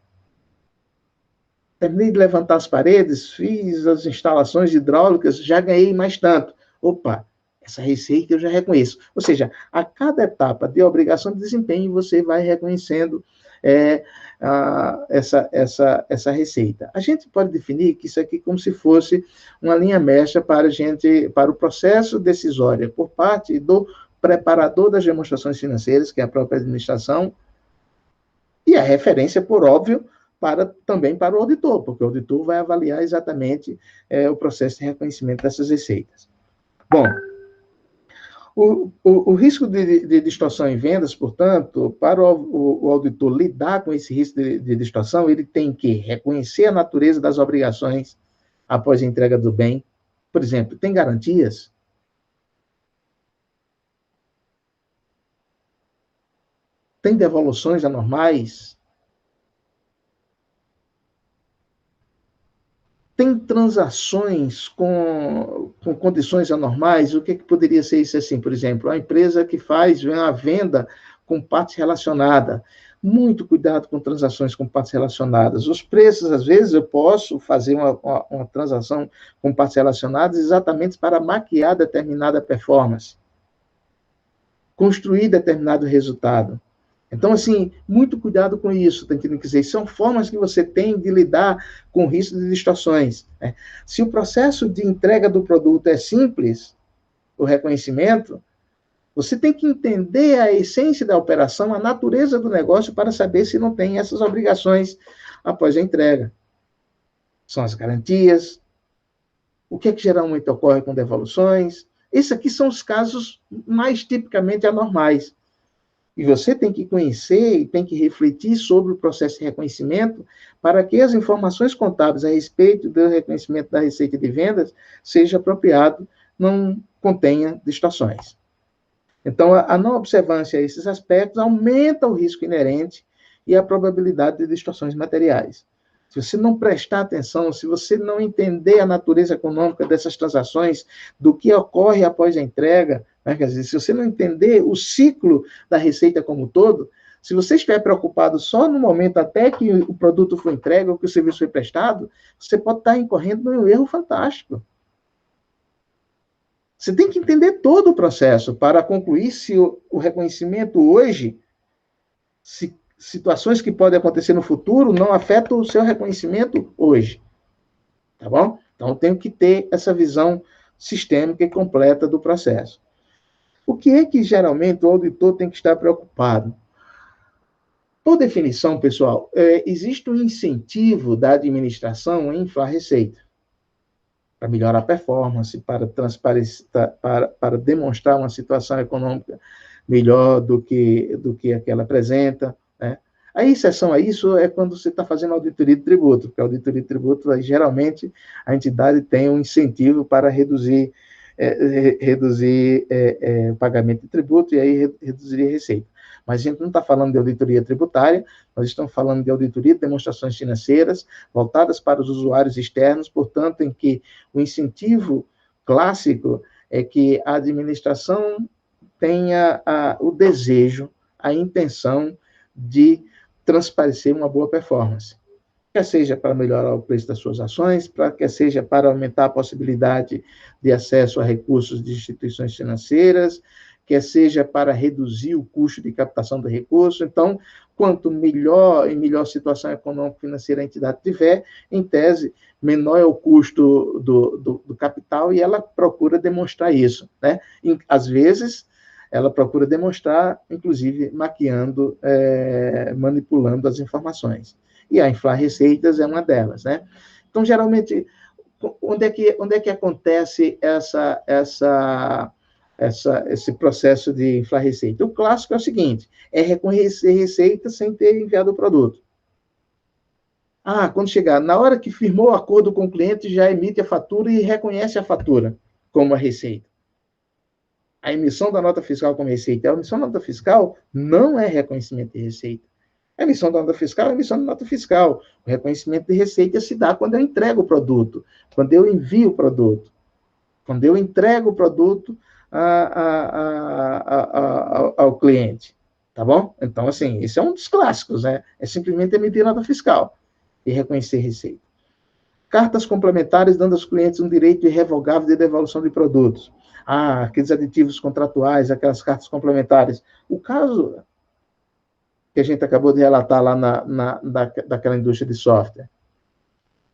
Terminei de levantar as paredes, fiz as instalações hidráulicas, já ganhei mais tanto. Opa, essa receita eu já reconheço. Ou seja, a cada etapa de obrigação de desempenho, você vai reconhecendo essa receita. A gente pode definir que isso aqui como se fosse uma linha mestra para o processo decisório por parte do preparador das demonstrações financeiras, que é a própria administração, e a referência, por óbvio, também para o auditor, porque o auditor vai avaliar exatamente o processo de reconhecimento dessas receitas. Bom, O risco de distorção em vendas, portanto, para o auditor lidar com esse risco de distorção, ele tem que reconhecer a natureza das obrigações após a entrega do bem. Por exemplo, tem garantias? Tem devoluções anormais? Tem transações com condições anormais? O que poderia ser isso assim? Por exemplo, a empresa que faz uma venda com partes relacionadas. Muito cuidado com transações com partes relacionadas. Os preços, às vezes, eu posso fazer uma transação com partes relacionadas exatamente para maquiar determinada performance, construir determinado resultado. Então, assim, muito cuidado com isso, tá entendendo? Quer dizer, são formas que você tem de lidar com o risco de distorções. Né? Se o processo de entrega do produto é simples, o reconhecimento, você tem que entender a essência da operação, a natureza do negócio, para saber se não tem essas obrigações após a entrega. São as garantias, o que é que geralmente ocorre com devoluções. Esses aqui são os casos mais tipicamente anormais. E você tem que conhecer e tem que refletir sobre o processo de reconhecimento para que as informações contábeis a respeito do reconhecimento da receita de vendas seja apropriado, não contenha distorções. Então, a não observância a esses aspectos aumenta o risco inerente e a probabilidade de distorções materiais. Se você não prestar atenção, se você não entender a natureza econômica dessas transações, do que ocorre após a entrega, né? Quer dizer, se você não entender o ciclo da receita como um todo, se você estiver preocupado só no momento até que o produto foi entregue ou que o serviço foi prestado, você pode estar incorrendo num erro fantástico. Você tem que entender todo o processo para concluir se o reconhecimento hoje, se situações que podem acontecer no futuro, não afetam o seu reconhecimento hoje. Tá bom? Então, eu tenho que ter essa visão sistêmica e completa do processo. O que é que, geralmente, o auditor tem que estar preocupado? Por definição, pessoal, existe um incentivo da administração em inflar receita, para melhorar a performance, para demonstrar uma situação econômica melhor do que aquela apresenta. Né? A exceção a isso é quando você está fazendo auditoria de tributo, porque a auditoria de tributo, geralmente, a entidade tem um incentivo para reduzir o pagamento de tributo e aí reduzir a receita. Mas a gente não está falando de auditoria tributária, nós estamos falando de auditoria de demonstrações financeiras voltadas para os usuários externos, portanto, em que o incentivo clássico é que a administração tenha o desejo, a intenção de transparecer uma boa performance. Quer seja para melhorar o preço das suas ações, quer seja para aumentar a possibilidade de acesso a recursos de instituições financeiras, quer seja para reduzir o custo de captação do recurso. Então, quanto melhor e melhor situação econômico-financeira a entidade tiver, em tese, menor é o custo do capital e ela procura demonstrar isso. Né? Às vezes, ela procura demonstrar, inclusive, maquiando, manipulando as informações. E a inflar receitas é uma delas. Né? Então, geralmente, onde é que acontece esse processo de inflar receita? O clássico é o seguinte, é reconhecer receita sem ter enviado o produto. Quando chegar, na hora que firmou o acordo com o cliente, já emite a fatura e reconhece a fatura como a receita. A emissão da nota fiscal como receita. A emissão da nota fiscal não é reconhecimento de receita. A emissão da nota fiscal é a emissão da nota fiscal. O reconhecimento de receita se dá quando eu entrego o produto, quando eu envio o produto, quando eu entrego o produto ao cliente, tá bom? Então, assim, esse é um dos clássicos, né? É simplesmente emitir nota fiscal e reconhecer receita. Cartas complementares dando aos clientes um direito irrevogável de devolução de produtos. Aqueles aditivos contratuais, aquelas cartas complementares. O caso que a gente acabou de relatar lá daquela indústria de software.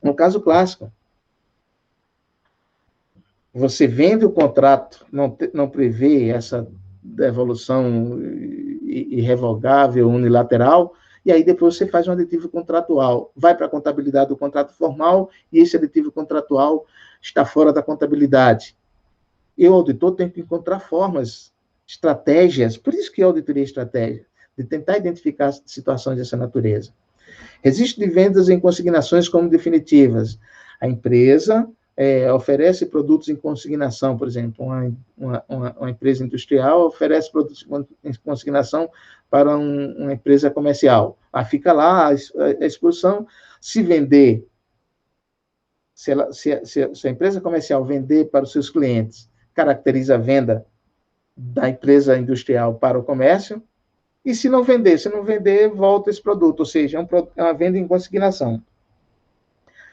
Um caso clássico. Você vende o contrato, não prevê essa devolução irrevogável, unilateral, e aí depois você faz um aditivo contratual. Vai para a contabilidade do contrato formal, e esse aditivo contratual está fora da contabilidade. eu, auditor, tenho que encontrar formas, estratégias, por isso que a auditoria é estratégia, de tentar identificar situações dessa natureza. Registro de vendas em consignações como definitivas. A empresa oferece produtos em consignação, por exemplo, uma empresa industrial oferece produtos em consignação para uma empresa comercial. Aí fica lá a exposição, se vender, se a empresa comercial vender para os seus clientes, caracteriza a venda da empresa industrial para o comércio, e se não vender, volta esse produto, ou seja, é uma venda em consignação.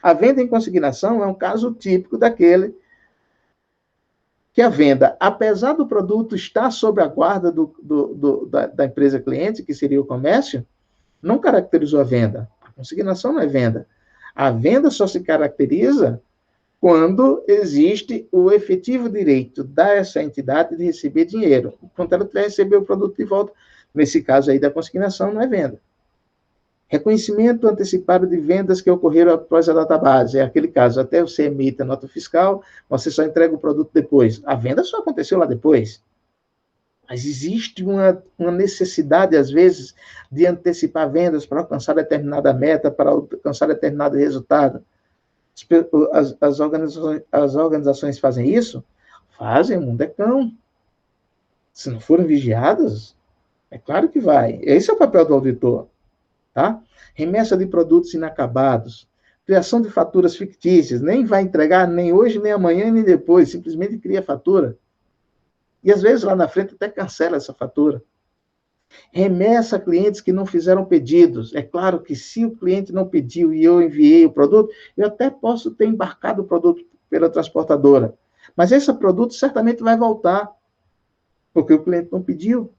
A venda em consignação é um caso típico daquele que a venda, apesar do produto estar sob a guarda da empresa cliente, que seria o comércio, não caracterizou a venda. A consignação não é venda. A venda só se caracteriza quando existe o efetivo direito dessa entidade de receber dinheiro. Quando ela quer receber o produto de volta, nesse caso aí da consignação, não é venda. Reconhecimento antecipado de vendas que ocorreram após a database. É aquele caso, até você emite a nota fiscal, você só entrega o produto depois. A venda só aconteceu lá depois. Mas existe uma necessidade, às vezes, de antecipar vendas para alcançar determinada meta, para alcançar determinado resultado. As organizações fazem isso? Fazem, o mundo é cão. Se não forem vigiadas, é claro que vai. Esse é o papel do auditor. Tá? Remessa de produtos inacabados, criação de faturas fictícias, nem vai entregar nem hoje, nem amanhã, nem depois, simplesmente cria fatura. E às vezes lá na frente até cancela essa fatura. Remessa a clientes que não fizeram pedidos. É claro que se o cliente não pediu e eu enviei o produto, eu até posso ter embarcado o produto pela transportadora. Mas esse produto certamente vai voltar, porque o cliente não pediu.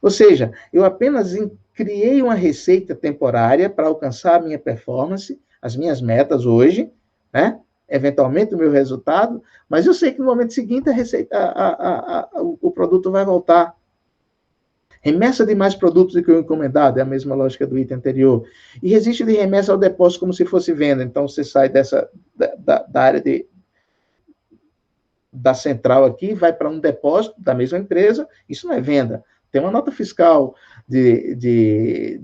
Ou seja, eu apenas criei uma receita temporária para alcançar a minha performance, as minhas metas hoje, né? Eventualmente o meu resultado, mas eu sei que no momento seguinte o produto vai voltar. Remessa de mais produtos do que o encomendado, é a mesma lógica do item anterior. E registro de remessa ao depósito como se fosse venda. Então, você sai da área da central aqui, vai para um depósito da mesma empresa, isso não é venda. Tem uma nota fiscal de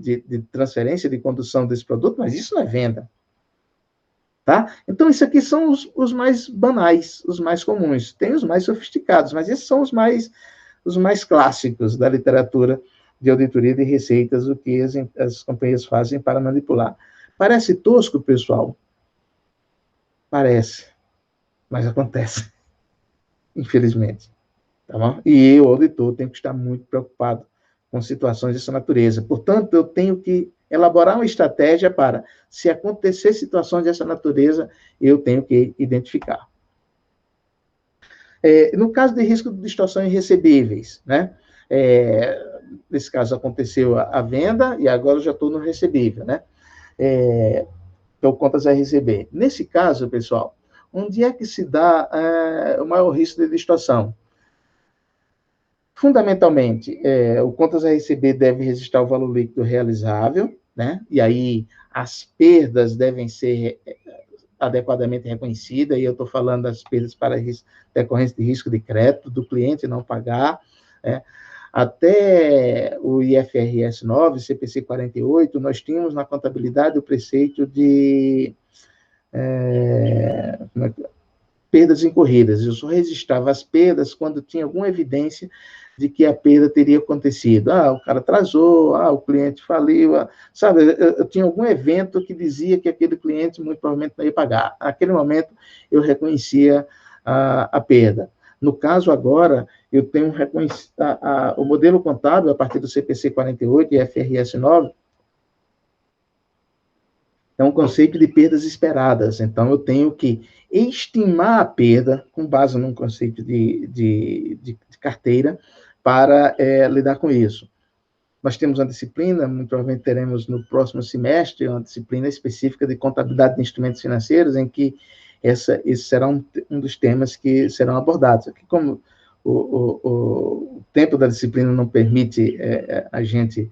transferência, de condução desse produto, mas isso não é venda. Tá? Então, isso aqui são os mais banais, os mais comuns. Tem os mais sofisticados, mas esses são os mais clássicos da literatura de auditoria de receitas, o que as companhias fazem para manipular. Parece tosco, pessoal? Parece, mas acontece, infelizmente. Tá bom? E eu, auditor, tenho que estar muito preocupado com situações dessa natureza. Portanto, eu tenho que elaborar uma estratégia para, se acontecer situações dessa natureza, eu tenho que identificar. No caso de risco de distorção em recebíveis, né? Nesse caso, aconteceu a venda e agora eu já estou no recebível, né? Então, contas a receber. Nesse caso, pessoal, onde é que se dá o maior risco de distorção? Fundamentalmente, o contas a receber deve registrar o valor líquido realizável, né? E aí as perdas devem ser adequadamente reconhecidas, e eu estou falando das perdas para decorrência de risco de crédito, do cliente não pagar, né? Até o IFRS 9, CPC 48, nós tínhamos na contabilidade o preceito de perdas incorridas. Eu só registrava as perdas quando tinha alguma evidência de que a perda teria acontecido. O cara atrasou, o cliente faliu, sabe? Eu tinha algum evento que dizia que aquele cliente muito provavelmente não ia pagar. Naquele momento, eu reconhecia a perda. No caso agora, eu tenho o modelo contábil, a partir do CPC 48 e IFRS 9, é um conceito de perdas esperadas. Então, eu tenho que estimar a perda com base num conceito de carteira para lidar com isso. Nós temos uma disciplina, muito provavelmente teremos no próximo semestre, uma disciplina específica de contabilidade de instrumentos financeiros, em que esse será um dos temas que serão abordados. Aqui, como o tempo da disciplina não permite a gente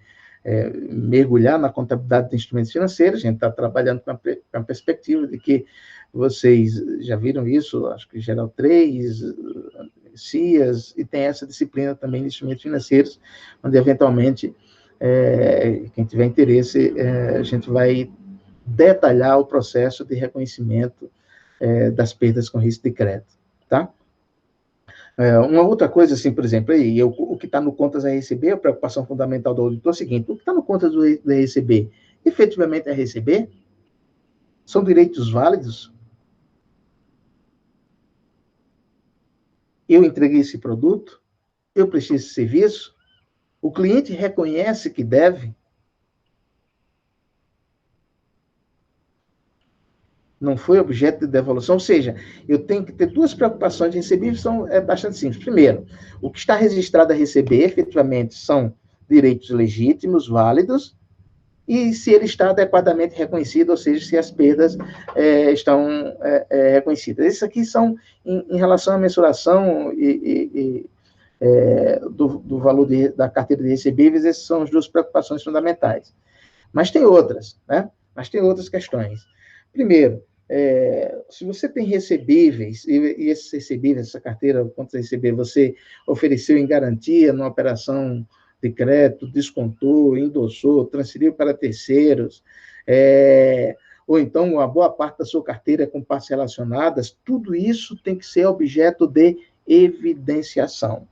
mergulhar na contabilidade de instrumentos financeiros, a gente está trabalhando com a perspectiva de que vocês já viram isso, acho que geral 3, CIAs, e tem essa disciplina também de instrumentos financeiros, onde, eventualmente, quem tiver interesse, a gente vai detalhar o processo de reconhecimento das perdas com risco de crédito, tá? Uma outra coisa, assim, por exemplo, aí, o que está no contas a receber, a preocupação fundamental do auditor é o seguinte: o que está no contas da receber, efetivamente é receber? São direitos válidos? Eu entreguei esse produto? Eu prestei esse serviço? O cliente reconhece que deve? Não foi objeto de devolução? Ou seja, eu tenho que ter duas preocupações recebíveis, são bastante simples. Primeiro, o que está registrado a receber, efetivamente, são direitos legítimos, válidos, e se ele está adequadamente reconhecido, ou seja, se as perdas estão reconhecidas. Esses aqui são em relação à mensuração do valor da carteira de recebíveis, essas são as duas preocupações fundamentais. Mas tem outras, né? Mas tem outras questões. Primeiro, se você tem recebíveis, e esses recebíveis, essa carteira, quanto receber, você ofereceu em garantia numa operação de crédito, descontou, endossou, transferiu para terceiros, ou então uma boa parte da sua carteira é com partes relacionadas, tudo isso tem que ser objeto de evidenciação.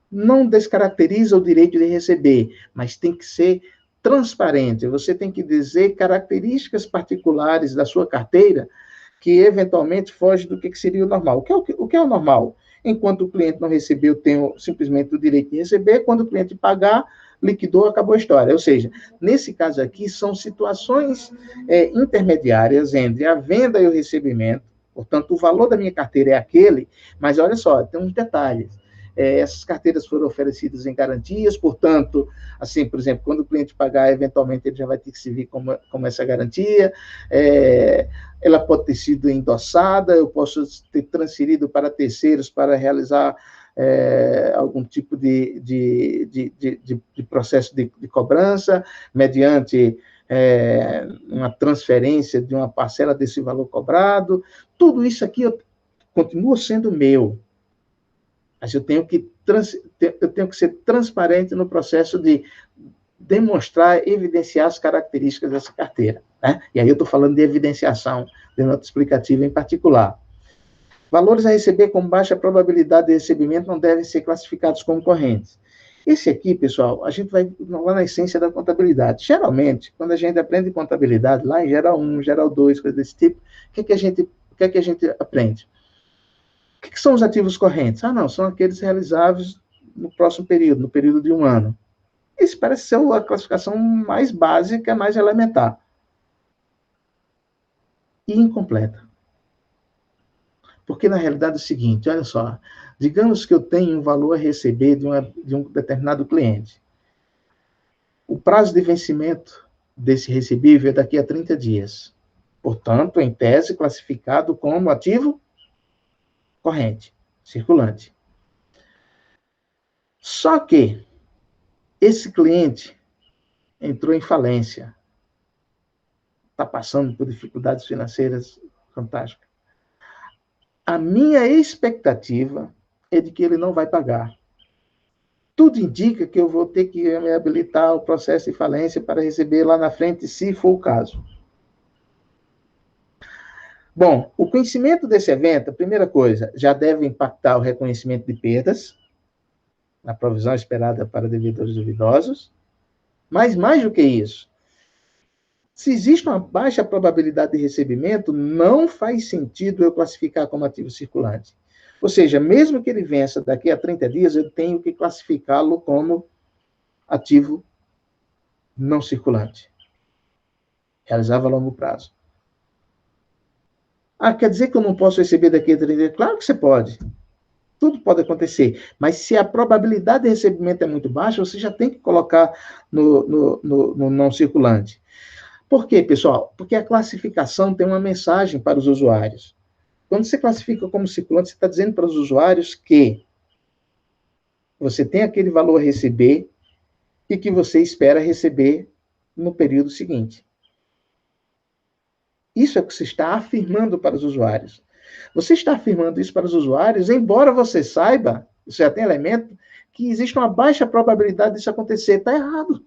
Não descaracteriza o direito de receber, mas tem que ser transparente. Você tem que dizer características particulares da sua carteira que, eventualmente, foge do que seria o normal. O que é o normal? Enquanto o cliente não recebeu, tem simplesmente o direito de receber. Quando o cliente pagar, liquidou, acabou a história. Ou seja, nesse caso aqui, são situações intermediárias entre a venda e o recebimento. Portanto, o valor da minha carteira é aquele, mas olha só, tem uns detalhes. Essas carteiras foram oferecidas em garantias, portanto, assim, por exemplo, quando o cliente pagar, eventualmente ele já vai ter que se vir como essa garantia, ela pode ter sido endossada, eu posso ter transferido para terceiros para realizar algum tipo de processo de cobrança, mediante uma transferência de uma parcela desse valor cobrado. Tudo isso aqui continua sendo meu, mas eu tenho que ser transparente no processo de demonstrar, evidenciar as características dessa carteira, né? E aí eu estou falando de evidenciação, de nota explicativa em particular. Valores a receber com baixa probabilidade de recebimento não devem ser classificados como correntes. Esse aqui, pessoal, a gente vai lá na essência da contabilidade. Geralmente, quando a gente aprende contabilidade, lá em geral 1, geral 2, coisa desse tipo, o que é que a gente aprende? O que são os ativos correntes? Não, são aqueles realizáveis no próximo período, no período de um ano. Isso parece ser a classificação mais básica, mais elementar. E incompleta. Porque, na realidade, é o seguinte, olha só, digamos que eu tenho um valor a receber de um determinado cliente. O prazo de vencimento desse recebível é daqui a 30 dias. Portanto, em tese, classificado como ativo corrente, circulante. Só que esse cliente entrou em falência, está passando por dificuldades financeiras fantásticas. A minha expectativa é de que ele não vai pagar. Tudo indica que eu vou ter que me habilitar ao processo de falência para receber lá na frente, se for o caso. Bom, o conhecimento desse evento, a primeira coisa, já deve impactar o reconhecimento de perdas, na provisão esperada para devedores duvidosos, mas mais do que isso, se existe uma baixa probabilidade de recebimento, não faz sentido eu classificar como ativo circulante. Ou seja, mesmo que ele vença daqui a 30 dias, eu tenho que classificá-lo como ativo não circulante, realizável a longo prazo. Quer dizer que eu não posso receber daqui a 30 dias? Claro que você pode. Tudo pode acontecer. Mas se a probabilidade de recebimento é muito baixa, você já tem que colocar no não circulante. Por quê, pessoal? Porque a classificação tem uma mensagem para os usuários. Quando você classifica como circulante, você está dizendo para os usuários que você tem aquele valor a receber e que você espera receber no período seguinte. Isso é o que você está afirmando para os usuários. Você está afirmando isso para os usuários, embora você saiba, você já tem elemento, que existe uma baixa probabilidade disso acontecer. Está errado.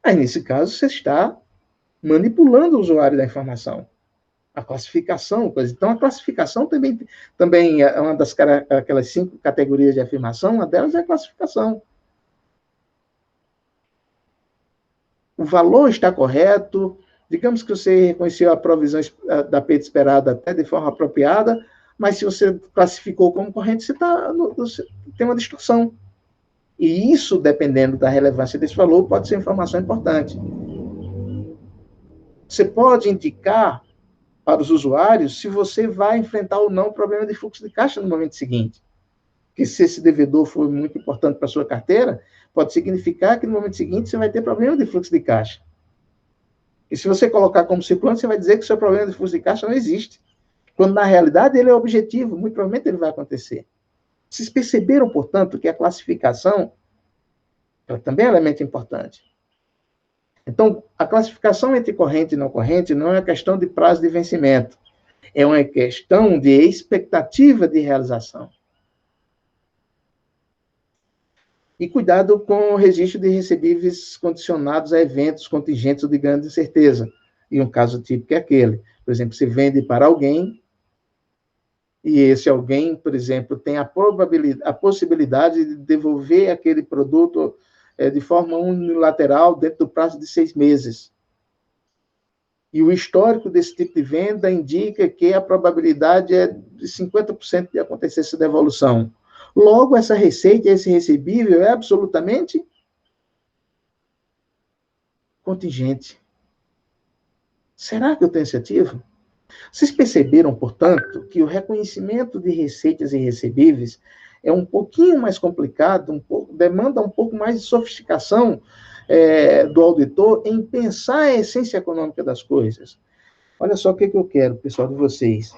Aí, nesse caso, você está manipulando o usuário da informação. A classificação, coisa. Então, a classificação também é uma das aquelas 5 categorias de afirmação, uma delas é a classificação. O valor está correto, digamos que você reconheceu a provisão da perda esperada até de forma apropriada, mas se você classificou como corrente, você tem uma distorção. E isso, dependendo da relevância desse valor, pode ser informação importante. Você pode indicar para os usuários se você vai enfrentar ou não o problema de fluxo de caixa no momento seguinte. Porque se esse devedor for muito importante para a sua carteira, pode significar que no momento seguinte você vai ter problema de fluxo de caixa. E se você colocar como circulante, você vai dizer que o seu problema de fluxo de caixa não existe. Quando, na realidade, ele é objetivo, muito provavelmente ele vai acontecer. Vocês perceberam, portanto, que a classificação ela também é um elemento importante. Então, a classificação entre corrente e não corrente não é uma questão de prazo de vencimento, é uma questão de expectativa de realização. E cuidado com o registro de recebíveis condicionados a eventos contingentes ou de grande incerteza. E um caso típico é aquele. Por exemplo, você vende para alguém e esse alguém, por exemplo, tem a possibilidade de devolver aquele produto de forma unilateral dentro do prazo de 6 meses. E o histórico desse tipo de venda indica que a probabilidade é de 50% de acontecer essa devolução. Logo, essa receita, esse recebível é absolutamente contingente. Será que eu tenho esse ativo? Vocês perceberam, portanto, que o reconhecimento de receitas e recebíveis é um pouquinho mais complicado, demanda um pouco mais de sofisticação do auditor em pensar a essência econômica das coisas. Olha só o que eu quero, pessoal, de vocês.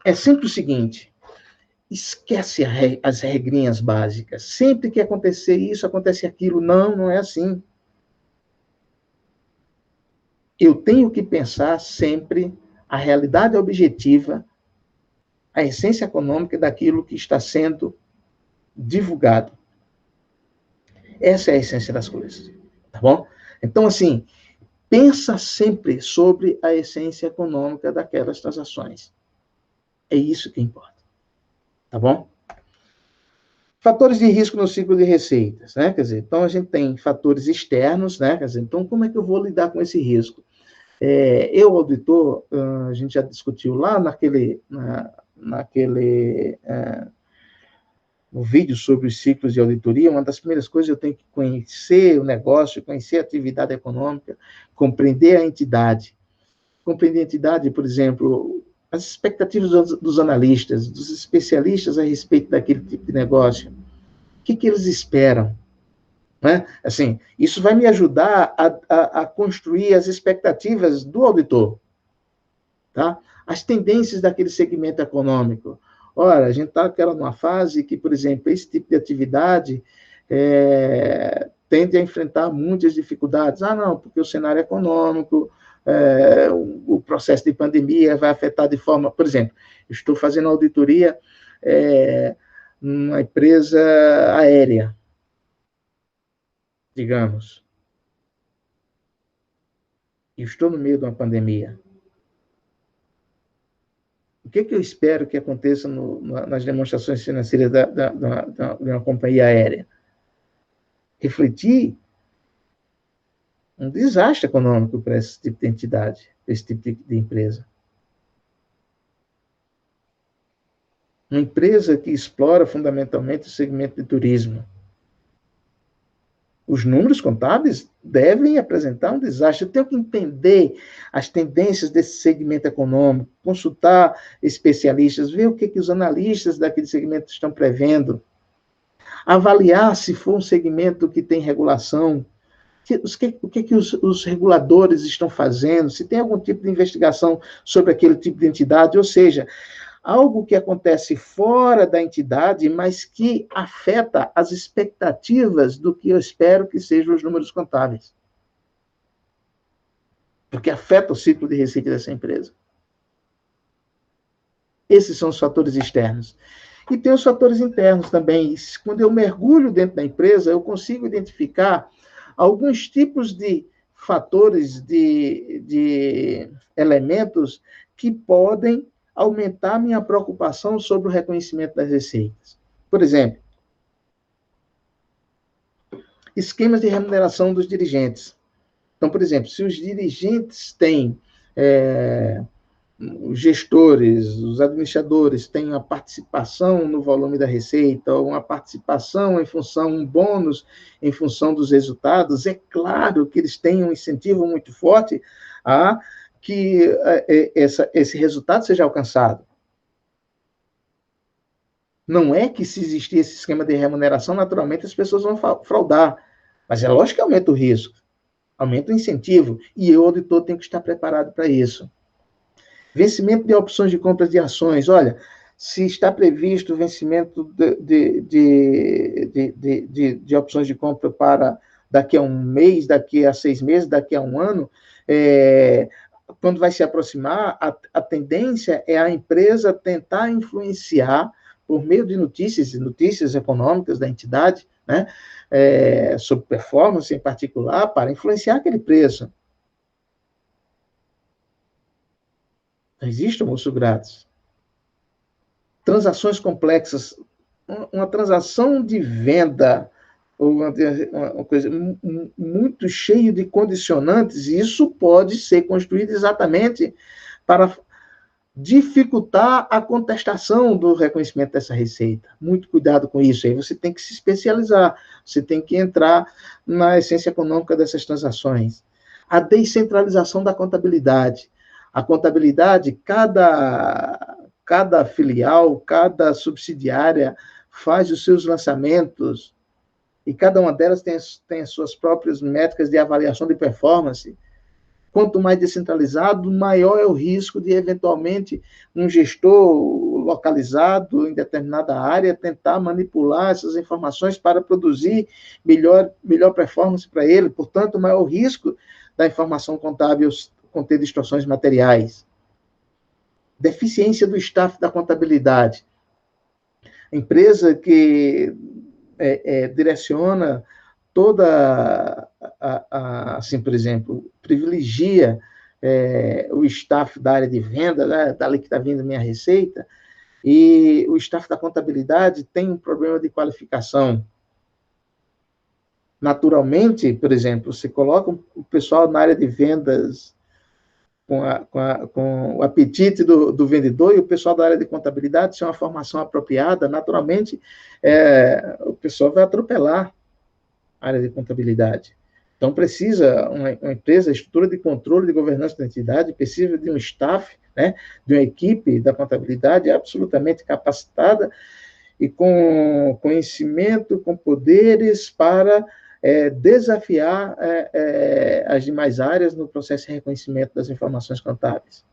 É sempre o seguinte, esquece as regrinhas básicas. Sempre que acontecer isso, acontece aquilo. Não, não é assim. Eu tenho que pensar sempre a realidade objetiva, a essência econômica daquilo que está sendo divulgado. Essa é a essência das coisas, tá bom? Então, assim, pensa sempre sobre a essência econômica daquelas transações. É isso que importa, tá bom? Fatores de risco no ciclo de receitas, né? Quer dizer, então a gente tem fatores externos, né? Quer dizer, então como é que eu vou lidar com esse risco? Eu, auditor, a gente já discutiu lá no vídeo sobre os ciclos de auditoria, uma das primeiras coisas eu tenho que conhecer o negócio, conhecer a atividade econômica, compreender a entidade. Compreender a entidade, por exemplo, as expectativas dos analistas, dos especialistas a respeito daquele tipo de negócio. O que eles esperam? Né? Assim, isso vai me ajudar a construir as expectativas do auditor. Tá? As tendências daquele segmento econômico. Ora, a gente está numa fase que, por exemplo, esse tipo de atividade tende a enfrentar muitas dificuldades. Ah, não, porque o cenário econômico, o processo de pandemia vai afetar de forma... Por exemplo, estou fazendo auditoria numa empresa aérea, digamos. E estou no meio de uma pandemia. O que eu espero que aconteça nas demonstrações financeiras de uma companhia aérea? Refletir um desastre econômico para esse tipo de entidade, para esse tipo de empresa. Uma empresa que explora fundamentalmente o segmento de turismo. Os números contábeis devem apresentar um desastre. Eu tenho que entender as tendências desse segmento econômico, consultar especialistas, ver o que os analistas daquele segmento estão prevendo, avaliar se for um segmento que tem regulação, o que os reguladores estão fazendo, se tem algum tipo de investigação sobre aquele tipo de entidade, ou seja, algo que acontece fora da entidade, mas que afeta as expectativas do que eu espero que sejam os números contábeis. porque afeta o ciclo de receita dessa empresa. Esses são os fatores externos. E tem os fatores internos também. Quando eu mergulho dentro da empresa, eu consigo identificar alguns tipos de fatores, de elementos que podem aumentar minha preocupação sobre o reconhecimento das receitas. Por exemplo, esquemas de remuneração dos dirigentes. Então, por exemplo, se os dirigentes têm os gestores, os administradores têm uma participação no volume da receita, ou uma participação em função, um bônus em função dos resultados, é claro que eles têm um incentivo muito forte a que esse resultado seja alcançado. Não é que se existir esse esquema de remuneração, naturalmente as pessoas vão fraudar, mas é lógico que aumenta o risco, aumenta o incentivo, e o auditor tem que estar preparado para isso. Vencimento de opções de compra de ações. Olha, se está previsto o vencimento de opções de compra para daqui a um mês, daqui a 6 meses, daqui a um ano, quando vai se aproximar, a tendência é a empresa tentar influenciar, por meio de notícias econômicas da entidade, né, sobre performance em particular, para influenciar aquele preço. Existe almoço grátis. Transações complexas. Uma transação de venda, uma coisa muito cheia de condicionantes, e isso pode ser construído exatamente para dificultar a contestação do reconhecimento dessa receita. Muito cuidado com isso. Aí você tem que se especializar, você tem que entrar na essência econômica dessas transações. A descentralização da contabilidade. A contabilidade, cada filial, cada subsidiária faz os seus lançamentos, e cada uma delas tem as suas próprias métricas de avaliação de performance. Quanto mais descentralizado, maior é o risco de, eventualmente, um gestor localizado em determinada área tentar manipular essas informações para produzir melhor performance para ele. Portanto, maior o risco da informação contábil conter distorções materiais. Deficiência do staff da contabilidade. Empresa que direciona toda, assim, por exemplo, privilegia o staff da área de venda, né, dali que está vindo minha receita, e o staff da contabilidade tem um problema de qualificação. Naturalmente, por exemplo, você coloca o pessoal na área de vendas com o apetite do vendedor, e o pessoal da área de contabilidade, se é uma formação apropriada, naturalmente, o pessoal vai atropelar a área de contabilidade. Então, precisa uma empresa, estrutura de controle de governança da entidade, precisa de um staff, né, de uma equipe da contabilidade absolutamente capacitada e com conhecimento, com poderes para desafiar as demais áreas no processo de reconhecimento das informações contábeis.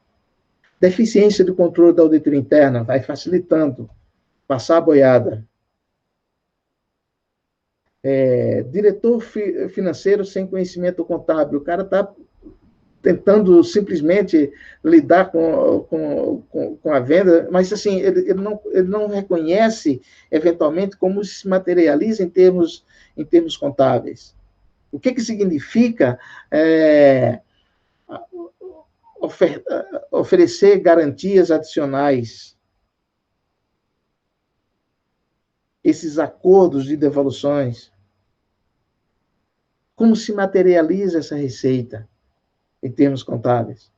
Deficiência do controle da auditoria interna vai facilitando, passar a boiada. Diretor financeiro sem conhecimento contábil, o cara está tentando simplesmente lidar com a venda, mas assim, ele não reconhece, eventualmente, como se materializa em termos contábeis. O que significa oferecer garantias adicionais, esses acordos de devoluções? Como se materializa essa receita em termos contábeis?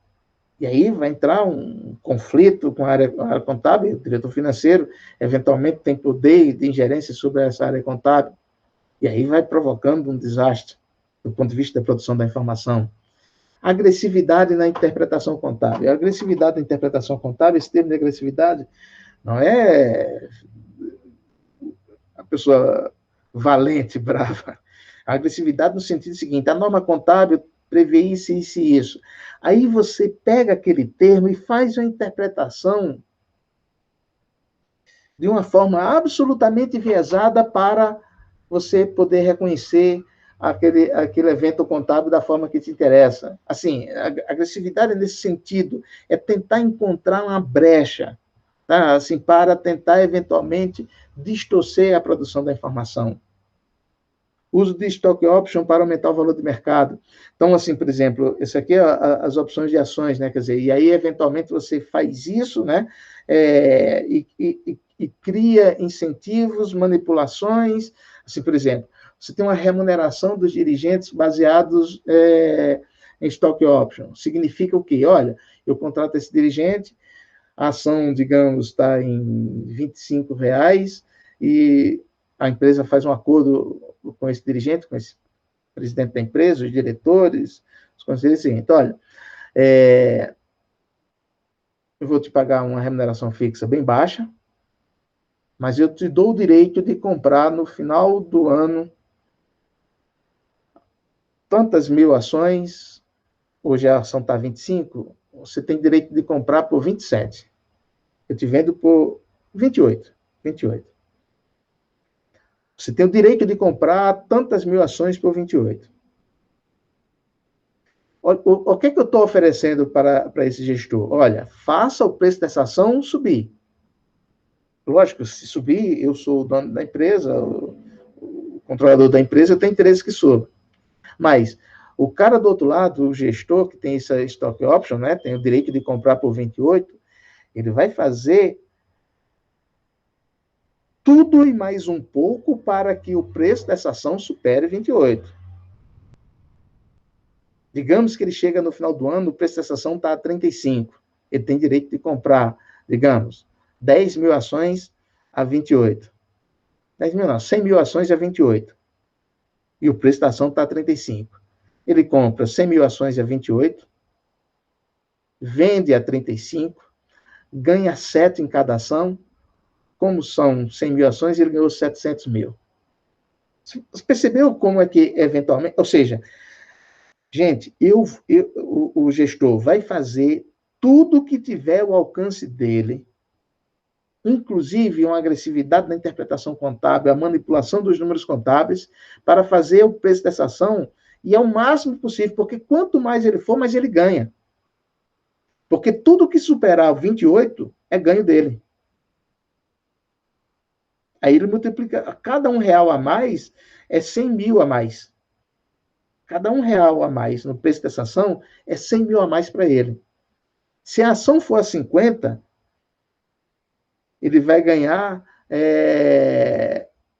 E aí vai entrar um conflito com a área contábil, o diretor financeiro eventualmente tem poder de ingerência sobre essa área contábil, e aí vai provocando um desastre do ponto de vista da produção da informação. Agressividade na interpretação contábil. A agressividade na interpretação contábil, esse termo de agressividade, não é a pessoa valente, brava. A agressividade no sentido seguinte: a norma contábil prevê isso, isso e isso. Aí você pega aquele termo e faz uma interpretação de uma forma absolutamente enviesada para você poder reconhecer aquele evento contábil da forma que te interessa. Assim, a agressividade nesse sentido é tentar encontrar uma brecha, tá? Assim, para tentar, eventualmente, distorcer a produção da informação. Uso de stock option para aumentar o valor de mercado. Então, assim, por exemplo, esse aqui é as opções de ações, né? Quer dizer, e aí, eventualmente, você faz isso, né? E cria incentivos, manipulações. Assim, por exemplo, você tem uma remuneração dos dirigentes baseados em stock option. Significa o quê? Olha, eu contrato esse dirigente, a ação, digamos, está em R$ 25, e a empresa faz um acordo com esse dirigente, com esse presidente da empresa, os diretores, os conselheiros, seguinte, olha, eu vou te pagar uma remuneração fixa bem baixa, mas eu te dou o direito de comprar no final do ano tantas mil ações, hoje a ação está 25, você tem direito de comprar por 27. Eu te vendo por 28. Você tem o direito de comprar tantas mil ações por 28. O que eu estou oferecendo para esse gestor? Olha, faça o preço dessa ação subir. Lógico, se subir, eu sou o dono da empresa, o controlador da empresa, eu tenho interesse que suba. Mas o cara do outro lado, o gestor que tem essa stock option, né, tem o direito de comprar por 28, ele vai fazer tudo e mais um pouco para que o preço dessa ação supere 28. Digamos que ele chega no final do ano, o preço dessa ação está a 35. Ele tem direito de comprar, digamos, 10 mil ações a 28. 10 mil não, 100 mil ações a 28. E o preço da ação está a 35. Ele compra 100 mil ações a 28, vende a 35, ganha 7 em cada ação. Como são 100 mil ações, ele ganhou 700 mil. Você percebeu como é que, eventualmente, ou seja, gente, o gestor vai fazer tudo que tiver ao alcance dele, inclusive uma agressividade na interpretação contábil, a manipulação dos números contábeis, para fazer o preço dessa ação e é o máximo possível, porque quanto mais ele for, mais ele ganha. Porque tudo que superar o 28 é ganho dele. Aí ele multiplica, cada R$ 1 a mais é 100 mil a mais. Cada R$ 1 a mais no preço dessa ação é 100 mil a mais para ele. Se a ação for a 50, ele vai ganhar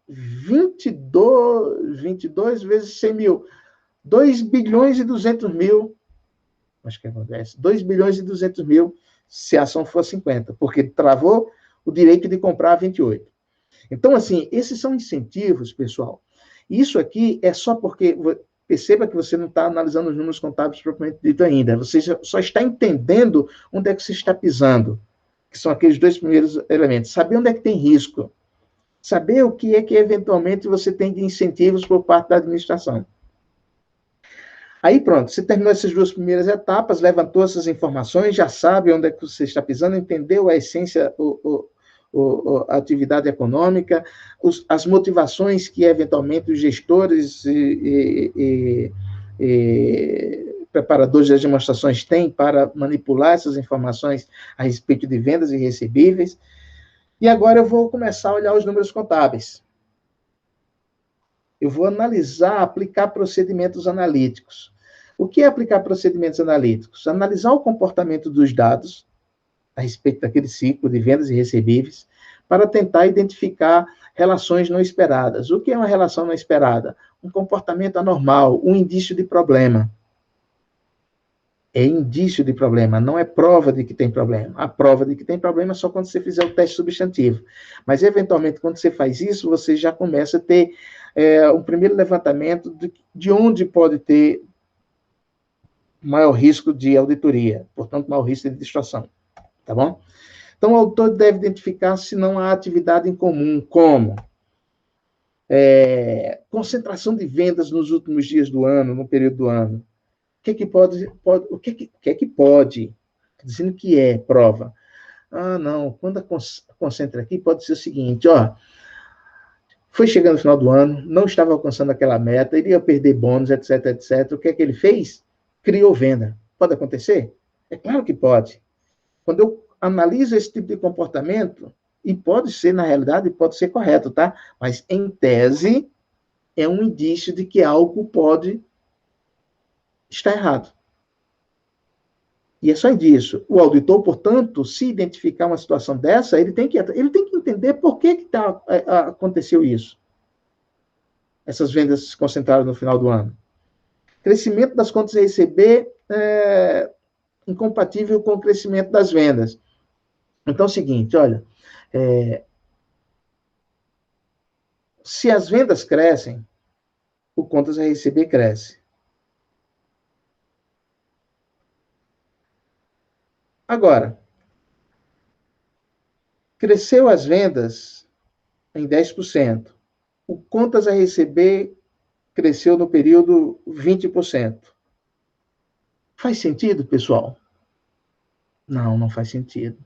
22 vezes 100 mil. 2 bilhões e 200 mil. Acho que acontece. 2 bilhões e 200 mil se a ação for 50, porque travou o direito de comprar a 28. Então, assim, esses são incentivos, pessoal. Isso aqui é só porque... Perceba que você não está analisando os números contábeis propriamente dito ainda. Você só está entendendo onde é que você está pisando, que são aqueles 2 primeiros elementos. Saber onde é que tem risco. Saber o que é que, eventualmente, você tem de incentivos por parte da administração. Aí, pronto, você terminou essas 2 primeiras etapas, levantou essas informações, já sabe onde é que você está pisando, entendeu a essência, a atividade econômica, as motivações que, eventualmente, os gestores e preparadores das demonstrações têm para manipular essas informações a respeito de vendas e recebíveis. E agora eu vou começar a olhar os números contábeis. Eu vou analisar, aplicar procedimentos analíticos. O que é aplicar procedimentos analíticos? Analisar o comportamento dos dados a respeito daquele ciclo de vendas e recebíveis, para tentar identificar relações não esperadas. O que é uma relação não esperada? Um comportamento anormal, um indício de problema. É indício de problema, não é prova de que tem problema. A prova de que tem problema é só quando você fizer o teste substantivo. Mas, eventualmente, quando você faz isso, você já começa a ter um primeiro levantamento de onde pode ter maior risco de auditoria, portanto, maior risco de distorção. Tá bom? Então, o autor deve identificar se não há atividade em comum, como concentração de vendas nos últimos dias do ano, no período do ano. O que é que pode? Dizendo que é prova. Ah, não, quando concentra aqui, pode ser o seguinte, ó, Foi chegando no final do ano, não estava alcançando aquela meta, iria perder bônus, etc, etc. O que é que ele fez? Criou venda. Pode acontecer? É claro que pode. Quando eu analiso esse tipo de comportamento, e pode ser, na realidade, pode ser correto, tá? Mas, em tese, é um indício de que algo pode estar errado. E é só disso. O auditor, portanto, se identificar uma situação dessa, ele tem que entender por que aconteceu isso. Essas vendas se concentraram no final do ano. Crescimento das contas a receber incompatível com o crescimento das vendas. Então, é o seguinte, olha, se as vendas crescem, o contas a receber cresce. Agora, cresceu as vendas em 10%. O contas a receber cresceu no período 20%. Faz sentido, pessoal? Não, não faz sentido.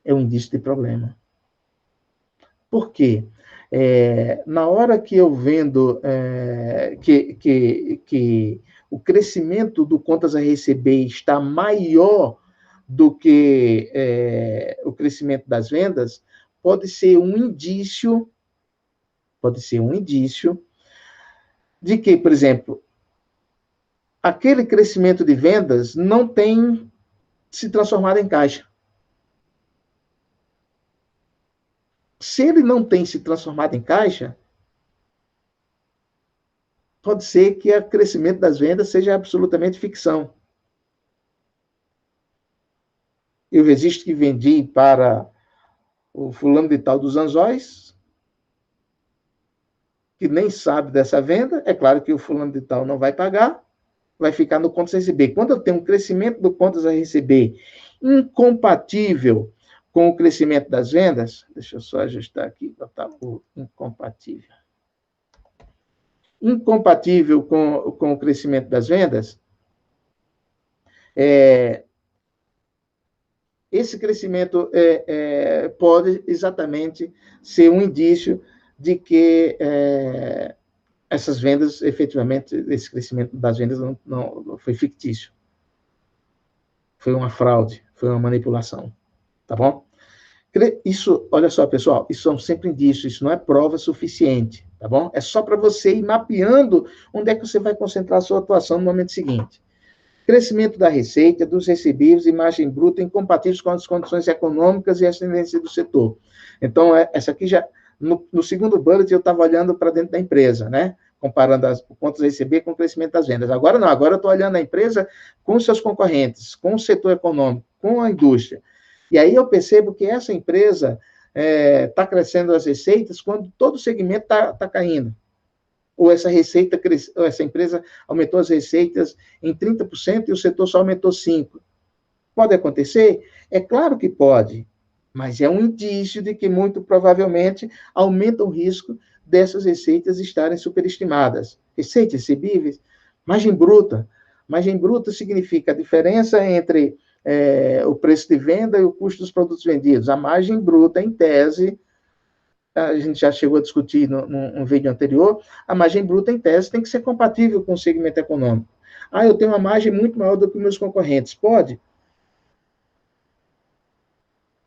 É um indício de problema. Por quê? Na hora que eu vendo que o crescimento do contas a receber está maior do que o crescimento das vendas, pode ser um indício de que, por exemplo, aquele crescimento de vendas não tem se transformado em caixa. Se ele não tem se transformado em caixa, pode ser que o crescimento das vendas seja absolutamente ficção. Eu resisto que vendi para o fulano de tal dos anzóis, que nem sabe dessa venda. É claro que o fulano de tal não vai pagar, vai ficar no contas a receber. Quando eu tenho um crescimento do contas a receber incompatível com o crescimento das vendas, deixa eu só ajustar aqui, botar o incompatível. Incompatível com o crescimento das vendas, esse crescimento pode exatamente ser um indício de que essas vendas, efetivamente, esse crescimento das vendas não foi fictício. Foi uma fraude, foi uma manipulação. Tá bom? Isso, olha só, pessoal, isso são sempre indícios, isso não é prova suficiente, tá bom? É só para você ir mapeando onde é que você vai concentrar a sua atuação no momento seguinte. Crescimento da receita, dos recebíveis e margem bruta incompatíveis com as condições econômicas e as tendências do setor. Então, essa aqui já, no segundo bullet, eu estava olhando para dentro da empresa, né? Comparando as contas a receber com o crescimento das vendas. Agora não, agora eu estou olhando a empresa com os seus concorrentes, com o setor econômico, com a indústria. E aí eu percebo que essa empresa está crescendo as receitas quando todo o segmento está caindo. Ou essa empresa aumentou as receitas em 30% e o setor só aumentou 5%. Pode acontecer? É claro que pode, mas é um indício de que, muito provavelmente, aumenta o risco dessas receitas estarem superestimadas. Receitas recebíveis, margem bruta. Margem bruta significa a diferença entre o preço de venda e o custo dos produtos vendidos. A margem bruta, em tese, a gente já chegou a discutir num vídeo anterior, a margem bruta, em tese, tem que ser compatível com o segmento econômico. Ah, eu tenho uma margem muito maior do que meus concorrentes. Pode?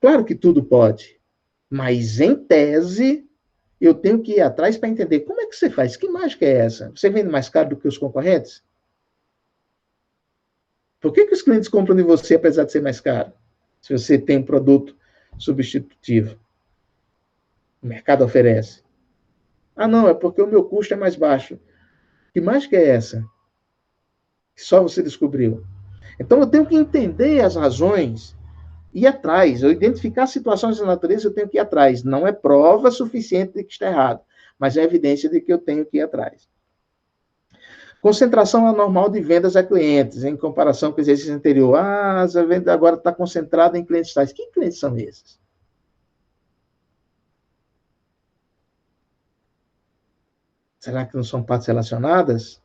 Claro que tudo pode. Mas, em tese, eu tenho que ir atrás para entender como é que você faz. Que mágica é essa? Você vende mais caro do que os concorrentes? Por que os clientes compram de você, apesar de ser mais caro? Se você tem um produto substitutivo. O mercado oferece. Ah, não, é porque o meu custo é mais baixo. Que mágica é essa? Que só você descobriu. Então, eu tenho que entender as razões e ir atrás. Eu identificar situações da natureza, eu tenho que ir atrás. Não é prova suficiente de que está errado, mas é evidência de que eu tenho que ir atrás. Concentração anormal de vendas a clientes, em comparação com o exercício anterior. Ah, a venda agora está concentrada em clientes tais. Que clientes são esses? Será que não são partes relacionadas?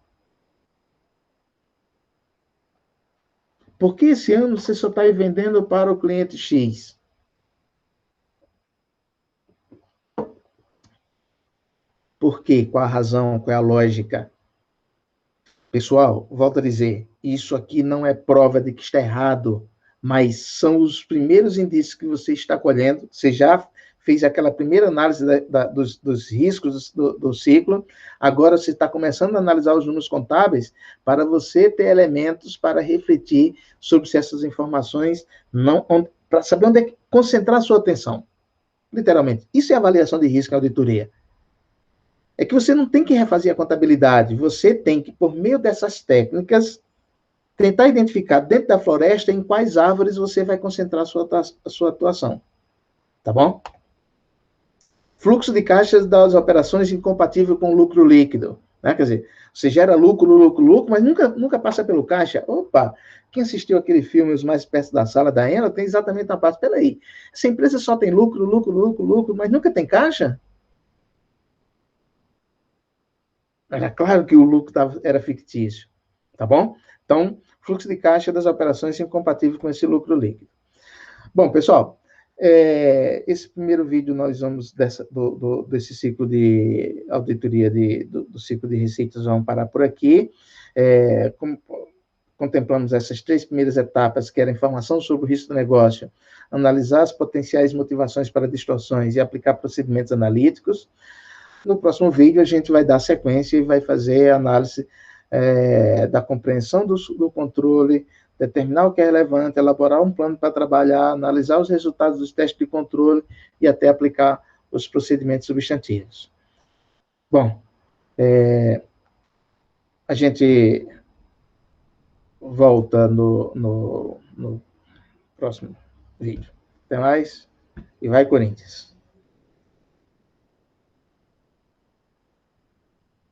Por que esse ano você só está vendendo para o cliente X? Por quê? Qual a razão? Qual é a lógica? Pessoal, volto a dizer, isso aqui não é prova de que está errado, mas são os primeiros indícios que você está colhendo. Você já fez aquela primeira análise dos riscos do ciclo, agora você está começando a analisar os números contábeis para você ter elementos para refletir sobre se essas informações não, para saber onde é que concentrar a sua atenção. Literalmente. Isso é avaliação de risco em auditoria. É que você não tem que refazer a contabilidade, você tem que, por meio dessas técnicas, tentar identificar dentro da floresta em quais árvores você vai concentrar a sua atuação. Tá bom? Fluxo de caixas das operações incompatível com lucro líquido. Né? Quer dizer, você gera lucro, mas nunca passa pelo caixa. Opa, quem assistiu aquele filme Os Mais Perto da Sala da Ela tem exatamente a parte. Peraí, essa empresa só tem lucro, mas nunca tem caixa? Era claro que o lucro era fictício, tá bom? Então, fluxo de caixa das operações incompatível com esse lucro líquido. Bom, pessoal, esse primeiro vídeo nós vamos desse ciclo de auditoria do ciclo de receitas, vamos parar por aqui. Contemplamos essas 3 primeiras etapas, que era informação sobre o risco do negócio, analisar as potenciais motivações para distorções e aplicar procedimentos analíticos. No próximo vídeo, a gente vai dar sequência e vai fazer a análise da compreensão do controle, determinar o que é relevante, elaborar um plano para trabalhar, analisar os resultados dos testes de controle e até aplicar os procedimentos substantivos. Bom, a gente volta no próximo vídeo. Até mais e vai, Corinthians!